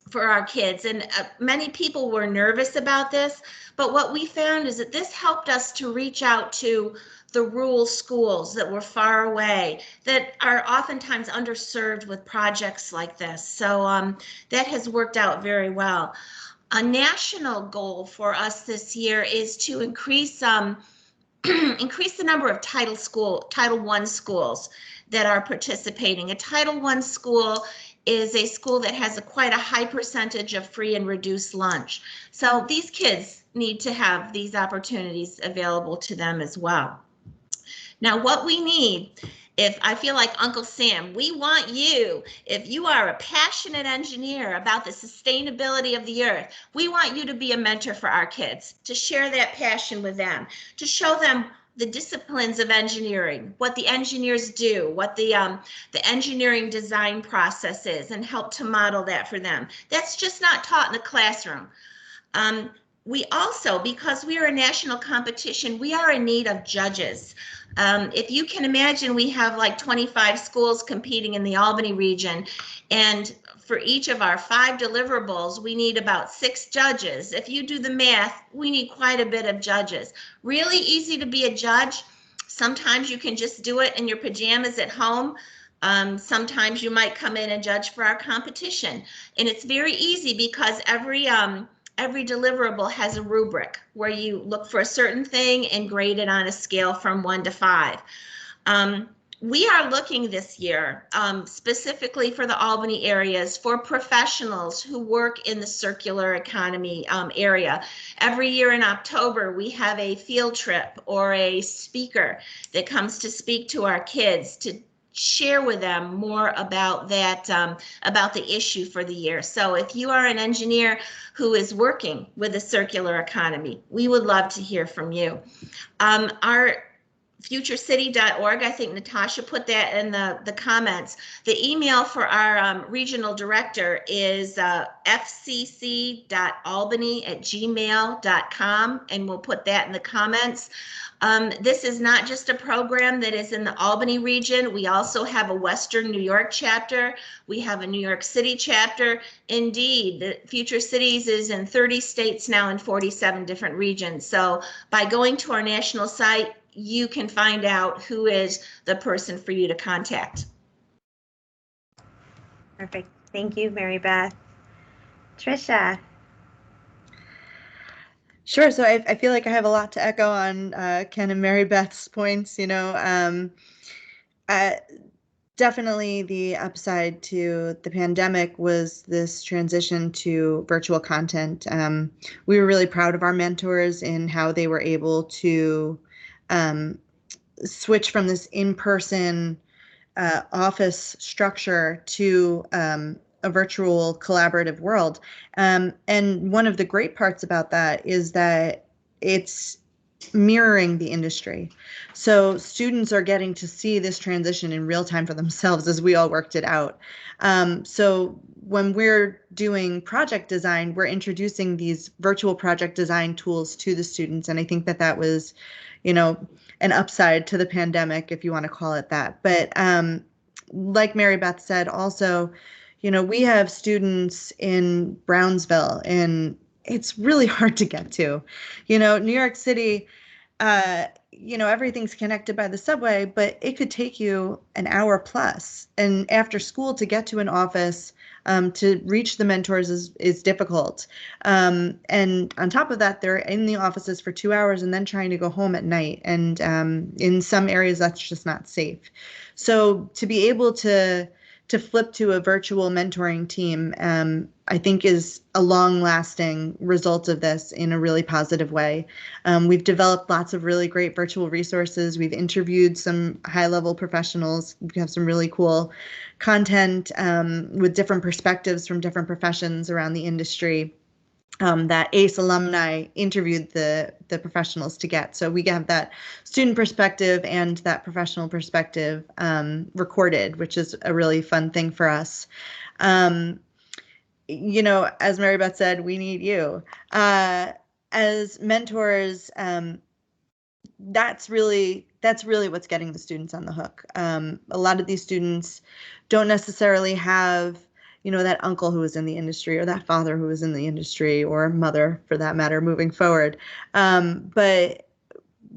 for our kids, and many people were nervous about this, but what we found is that this helped us to reach out to the rural schools that were far away, that are oftentimes underserved with projects like this. So that has worked out very well. A national goal for us this year is to increase increase the number of Title I schools that are participating. A Title I school is a school that has quite a high percentage of free and reduced lunch. So these kids need to have these opportunities available to them as well. Now, what we need, if I feel like Uncle Sam, we want you, if you are a passionate engineer about the sustainability of the earth, we want you to be a mentor for our kids, to share that passion with them, to show them the disciplines of engineering, what the engineers do, what the engineering design process is, and help to model that for them. That's just not taught in the classroom. We also, because we are a national competition, we are in need of judges. If you can imagine, we have like 25 schools competing in the Albany region, and for each of our 5 deliverables, we need about 6 judges. If you do the math, we need quite a bit of judges. Really easy to be a judge. Sometimes you can just do it in your pajamas at home. Sometimes you might come in and judge for our competition. And it's very easy because every deliverable has a rubric where you look for a certain thing and grade it on a scale from 1 to 5. We are looking this year specifically for the Albany areas for professionals who work in the circular economy area. Every year in October, we have a field trip or a speaker that comes to speak to our kids to share with them more about that, about the issue for the year. So if you are an engineer who is working with the circular economy, we would love to hear from you. Our futurecity.org, I think Natasha put that in the comments. The email for our regional director is fcc.albany@gmail.com, and we'll put that in the comments. This is not just a program that is in the Albany region. We also have a Western New York chapter. We have a New York City chapter. Indeed, the Future Cities is in 30 states now in 47 different regions. So by going to our national site, you can find out who is the person for you to contact. Perfect. Thank you, Mary Beth. Tricia. Sure. So I feel like I have a lot to echo on Ken and Mary Beth's points. Definitely the upside to the pandemic was this transition to virtual content. We were really proud of our mentors in how they were able to switch from this in-person office structure to a virtual collaborative world. And one of the great parts about that is that it's mirroring the industry. So students are getting to see this transition in real time for themselves as we all worked it out. So when we're doing project design, we're introducing these virtual project design tools to the students. And I think that that was, an upside to the pandemic, if you want to call it that. But like Mary Beth said, also, We have students in Brownsville, and it's really hard to get to. New York City, everything's connected by the subway, but it could take you an hour plus. And after school to get to an office, to reach the mentors is difficult. And on top of that, they're in the offices for 2 hours and then trying to go home at night. And in some areas, that's just not safe. So to be able to flip to a virtual mentoring team, I think is a long-lasting result of this in a really positive way. We've developed lots of really great virtual resources. We've interviewed some high-level professionals. We have some really cool content with different perspectives from different professions around the industry. That ACE alumni interviewed the professionals to get. So we have that student perspective and that professional perspective recorded, which is a really fun thing for us. As Mary Beth said, we need you. As mentors, that's really what's getting the students on the hook. A lot of these students don't necessarily have that uncle who was in the industry or that father who was in the industry or mother for that matter moving forward. But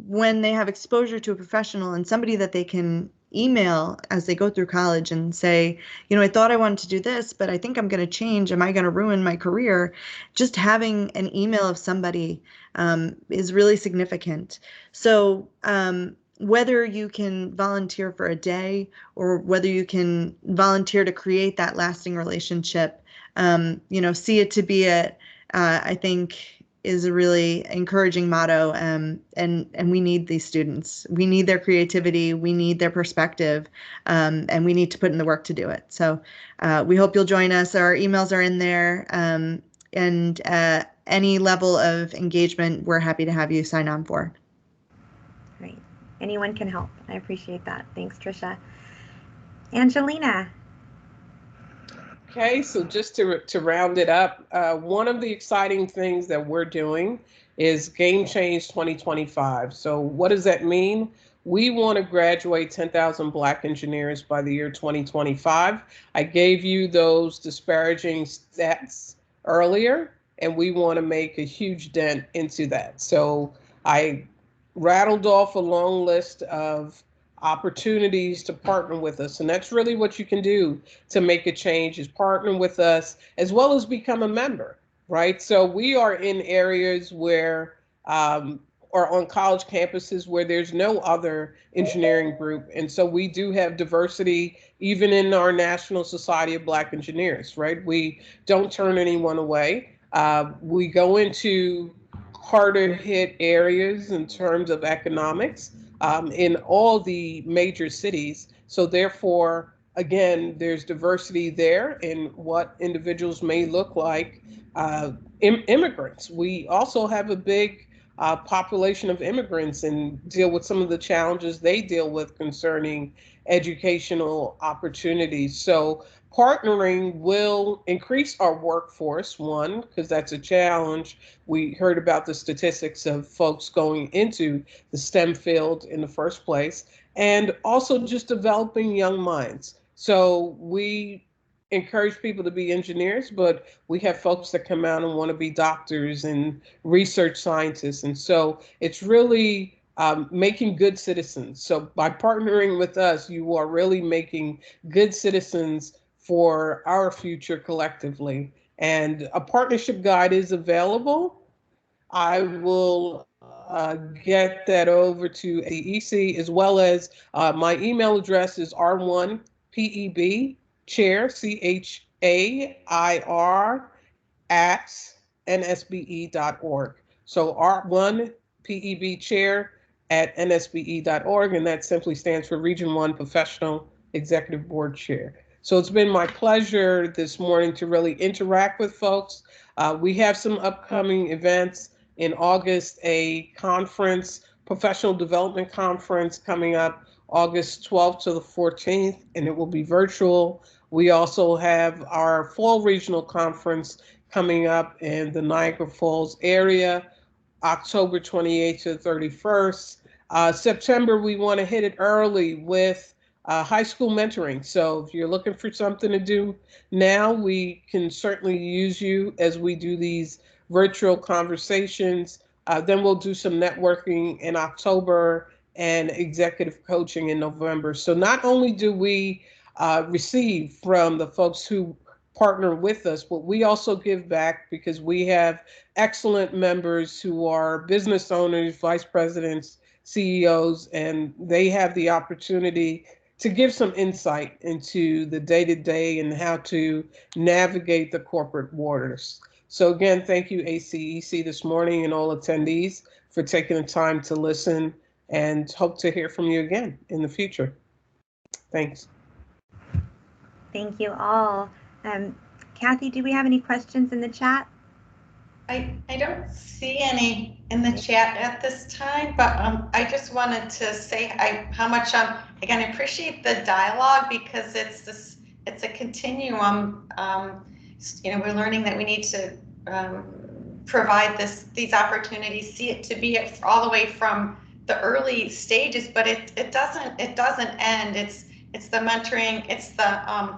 when they have exposure to a professional and somebody that they can email as they go through college and say, I thought I wanted to do this, but I think I'm going to change. Am I going to ruin my career? Just having an email of somebody is really significant. So whether you can volunteer for a day or whether you can volunteer to create that lasting relationship, see it to be I think is a really encouraging motto. And we need these students. We need their creativity. We need their perspective. And we need to put in the work to do it. So we hope you'll join us. Our emails are in there. And any level of engagement, we're happy to have you sign on for. Great. Anyone can help. I appreciate that. Thanks, Tricia. Angelena. Okay, so just to round it up, one of the exciting things that we're doing is Game Change 2025. So what does that mean? We want to graduate 10,000 Black engineers by the year 2025. I gave you those disparaging stats earlier, and we want to make a huge dent into that. So I rattled off a long list of opportunities to partner with us. And that's really what you can do to make a change, is partner with us as well as become a member, right? So we are in areas where, or on college campuses where there's no other engineering group. And so we do have diversity even in our National Society of Black Engineers, right? We don't turn anyone away. We go into harder hit areas in terms of economics in all the major cities. So therefore, again, there's diversity there in what individuals may look like. Immigrants, we also have a big population of immigrants and deal with some of the challenges they deal with concerning educational opportunities. So partnering will increase our workforce, one, because that's a challenge. We heard about the statistics of folks going into the STEM field in the first place, and also just developing young minds. So we encourage people to be engineers, but we have folks that come out and want to be doctors and research scientists. And so it's really making good citizens. So by partnering with us, you are really making good citizens for our future collectively. And a partnership guide is available. I will get that over to ACEC, as well as my email address is r1peb chair, CHAIR, at nsbe.org. So r1peb chair at nsbe.org, and that simply stands for Region 1 Professional Executive Board Chair. So it's been my pleasure this morning to really interact with folks. We have some upcoming events in August, a conference, professional development conference coming up August 12th to the 14th, and it will be virtual. We also have our fall regional conference coming up in the Niagara Falls area, October 28th to 31st. September, we want to hit it early with high school mentoring. So if you're looking for something to do now, we can certainly use you as we do these virtual conversations. Then we'll do some networking in October and executive coaching in November. So not only do we receive from the folks who partner with us, but we also give back because we have excellent members who are business owners, vice presidents, CEOs, and they have the opportunity to give some insight into the day-to-day and how to navigate the corporate waters. So again, thank you ACEC this morning and all attendees for taking the time to listen, and hope to hear from you again in the future. Thanks. Thank you all. Kathy, do we have any questions in the chat? I don't see any in the chat at this time, but I just wanted to say how much again, I appreciate the dialogue, because it's a continuum. You know, we're learning that we need to provide these opportunities, see it to be all the way from the early stages, but it doesn't end. It's the mentoring, it's the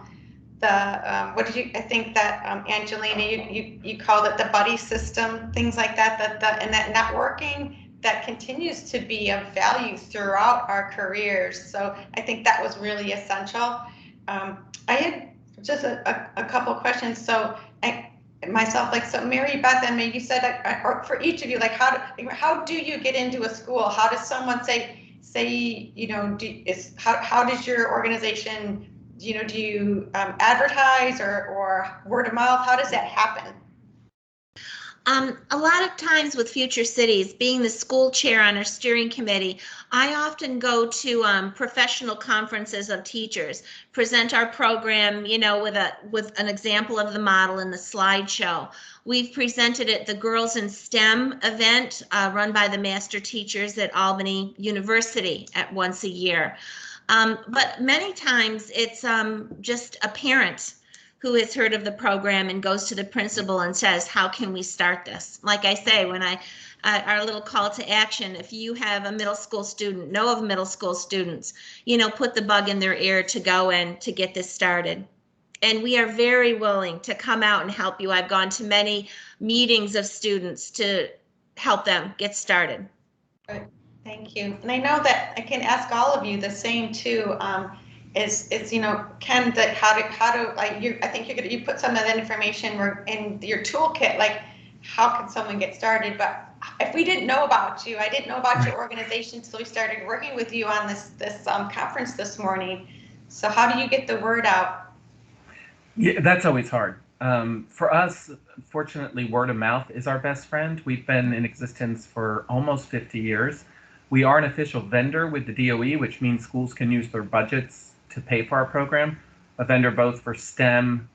what did you, I think that Angelena, you called it the buddy system, things like that, and that networking that continues to be of value throughout our careers. So I think that was really essential. I had just a couple of questions. So so Mary Beth, and maybe you said, or for each of you, like how do you get into a school? How does someone say, you know, how does your organization, you know, do you advertise or word of mouth? How does that happen? A lot of times with Future Cities, being the school chair on our steering committee, I often go to professional conferences of teachers, present our program, you know, with an example of the model in the slideshow. We've presented at the Girls in STEM event run by the master teachers at Albany University once a year. But many times it's just a parent who has heard of the program and goes to the principal and says, how can we start this? Like I say, when our little call to action, if you have a middle school student, know of middle school students, you know, put the bug in their ear to go and to get this started. And we are very willing to come out and help you. I've gone to many meetings of students to help them get started. Right. Thank you. And I know that I can ask all of you the same too. Is you know, Ken, that how do like I think you put some of that information in your toolkit, like how can someone get started? But if we didn't know about you, I didn't know about your organization until we started working with you on this conference this morning. So how do you get the word out? Yeah, that's always hard. For us, fortunately, word of mouth is our best friend. We've been in existence for almost 50 years. We are an official vendor with the DOE, which means schools can use their budgets to pay for our program, a vendor both for STEM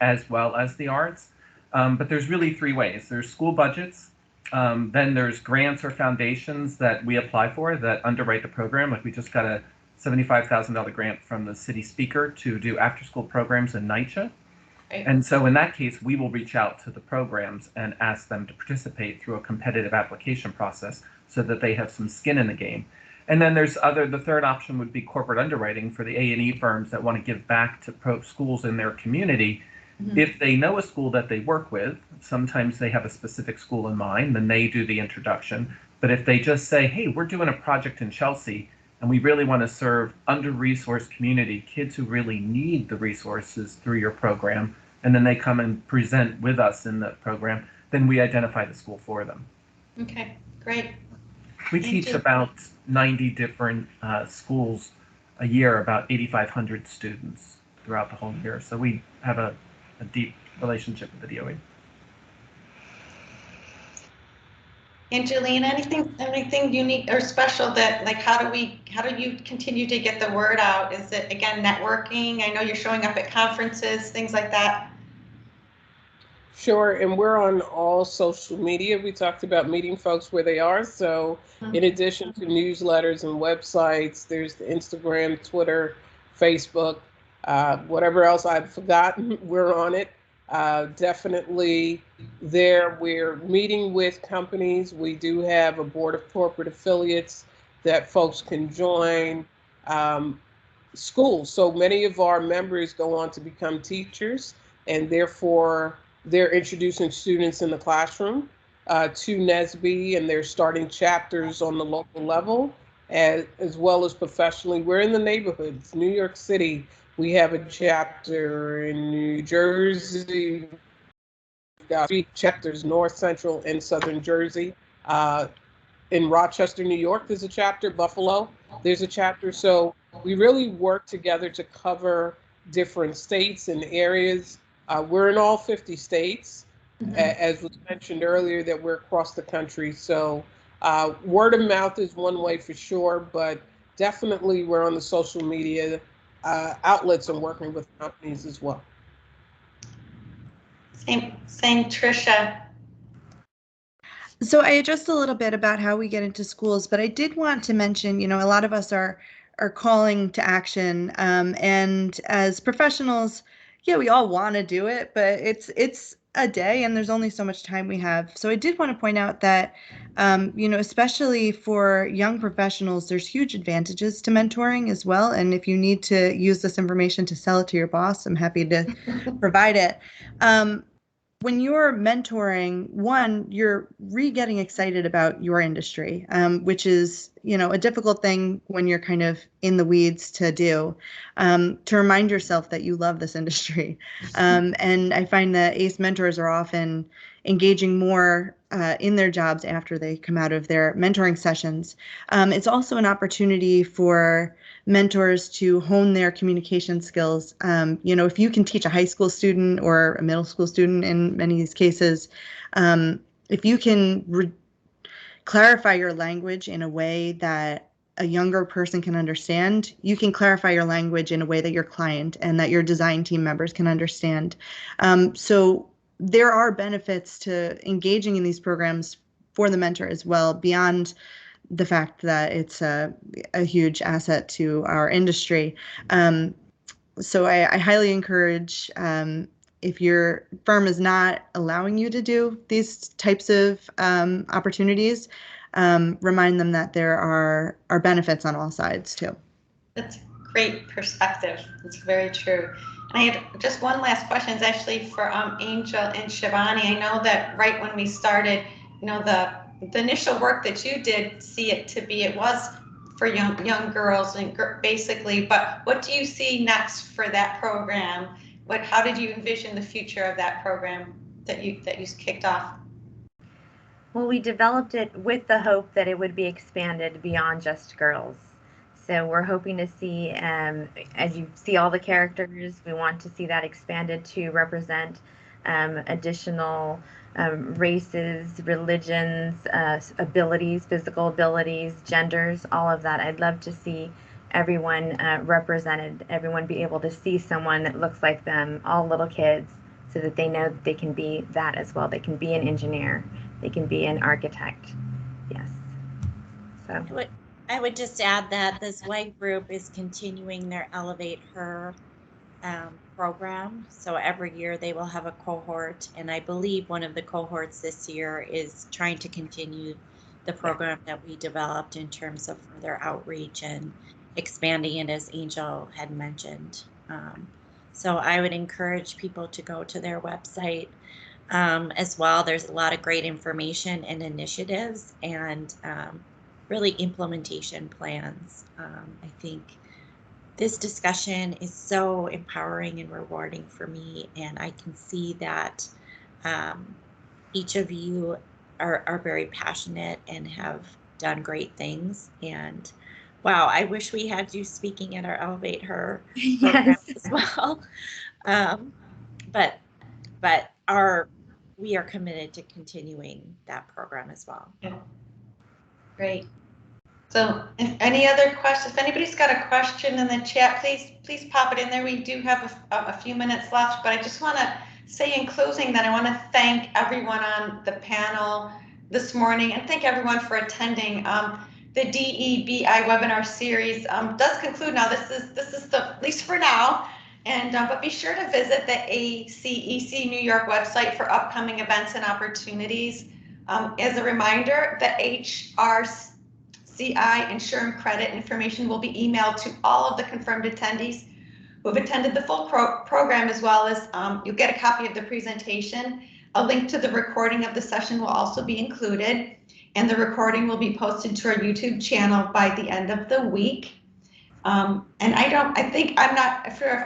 as well as the arts. But there's really three ways. There's school budgets, then there's grants or foundations that we apply for that underwrite the program. Like we just got a $75,000 grant from the city speaker to do after-school programs in NYCHA. And so in that case, we will reach out to the programs and ask them to participate through a competitive application process so that they have some skin in the game. And then there's the third option would be corporate underwriting for the A&E firms that want to give back to schools in their community. Mm-hmm. If they know a school that they work with, sometimes they have a specific school in mind, then they do the introduction. But if they just say, hey, we're doing a project in Chelsea, and we really want to serve under-resourced community, kids who really need the resources through your program, and then they come and present with us in the program, then we identify the school for them. Okay, great. We teach about 90 different schools a year, about 8,500 students throughout the whole year. So we have a deep relationship with the DOE. Angelena, anything unique or special that, like, how do you continue to get the word out? Is it, again, networking? I know you're showing up at conferences, things like that. Sure, and we're on all social media. We talked about meeting folks where they are. So in addition to newsletters and websites, there's the Instagram, Twitter, Facebook, whatever else I've forgotten, we're on it. Definitely there. We're meeting with companies. We do have a board of corporate affiliates that folks can join. schools. So many of our members go on to become teachers, and therefore they're introducing students in the classroom to NSBE, and they're starting chapters on the local level as well as professionally. We're in the neighborhoods. New York City, we have a chapter. In New Jersey, we've got 3 chapters, North, Central, and Southern Jersey. In Rochester, New York, there's a chapter. Buffalo, there's a chapter. So we really work together to cover different states and areas. We're in all 50 states, as was mentioned earlier, that we're across the country. So word of mouth is one way for sure, but definitely we're on the social media outlets and working with companies as well. Same, Tricia. So I addressed a little bit about how we get into schools, but I did want to mention, you know, a lot of us are calling to action, and as professionals, yeah, we all want to do it, but it's a day, and there's only so much time we have. So I did want to point out that, you know, especially for young professionals, there's huge advantages to mentoring as well. And if you need to use this information to sell it to your boss, I'm happy to provide it. When you're mentoring, one, you're getting excited about your industry, which is, you know, a difficult thing when you're kind of in the weeds to do, to remind yourself that you love this industry. And I find that ACE mentors are often engaging more in their jobs after they come out of their mentoring sessions. It's also an opportunity for mentors to hone their communication skills. You know, if you can teach a high school student or a middle school student in many of these cases, if you can clarify your language in a way that a younger person can understand, you can clarify your language in a way that your client and that your design team members can understand. So there are benefits to engaging in these programs for the mentor as well, beyond the fact that it's a huge asset to our industry. So I highly encourage, if your firm is not allowing you to do these types of opportunities, remind them that there are benefits on all sides too. That's great perspective. It's very true. And I had just one last question. It's actually for Angel and Shibani. I know that right when we started, you know, the initial work that you did see it to be, it was for young girls and basically, but what do you see next for that program? How did you envision the future of that program that you kicked off? Well, we developed it with the hope that it would be expanded beyond just girls. So we're hoping to see, as you see all the characters, we want to see that expanded to represent additional races, religions, abilities, physical abilities, genders, all of that. I'd love to see everyone represented, everyone be able to see someone that looks like them, all little kids, so that they know that they can be that as well. They can be an engineer, they can be an architect. Yes. So I would just add that this white group is continuing their elevateHER program. So every year they will have a cohort, and I believe one of the cohorts this year is trying to continue the program that we developed in terms of further outreach and expanding it, as Angel had mentioned. So I would encourage people to go to their website as well. There's a lot of great information and initiatives and really implementation plans. I think this discussion is so empowering and rewarding for me, and I can see that each of you are very passionate and have done great things. And wow, I wish we had you speaking at our elevateHER program as well. But we are committed to continuing that program as well. Yeah. Great. So if any other questions, if anybody's got a question in the chat, please pop it in there. We do have a few minutes left, but I just want to say in closing that I want to thank everyone on the panel this morning and thank everyone for attending. The DEBI webinar series does conclude now. This is the, at least for now. And but be sure to visit the ACEC New York website for upcoming events and opportunities. As a reminder, the HR CI and SHRM credit information will be emailed to all of the confirmed attendees who have attended the full program, as well as you'll get a copy of the presentation. A link to the recording of the session will also be included, and the recording will be posted to our YouTube channel by the end of the week. And I'm not sure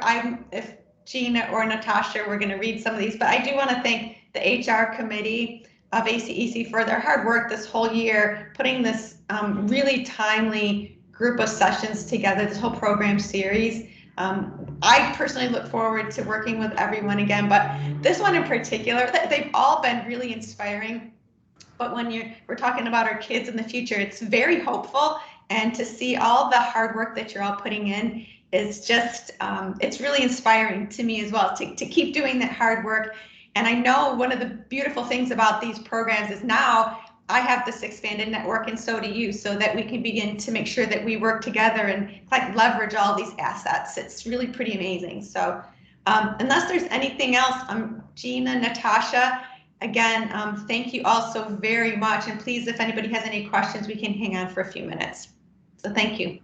if Gina or Natasha were going to read some of these, but I do want to thank the HR committee of ACEC for their hard work this whole year, putting this really timely group of sessions together, this whole program series. I personally look forward to working with everyone again, but this one in particular, they've all been really inspiring. But when we're talking about our kids in the future, it's very hopeful, and to see all the hard work that you're all putting in is just, it's really inspiring to me as well, to keep doing that hard work. And I know one of the beautiful things about these programs is now I have this expanded network, and so do you, so that we can begin to make sure that we work together and like leverage all these assets. It's really pretty amazing. So unless there's anything else, Gina, Natasha, again, thank you all so very much. And please, if anybody has any questions, we can hang on for a few minutes. So thank you.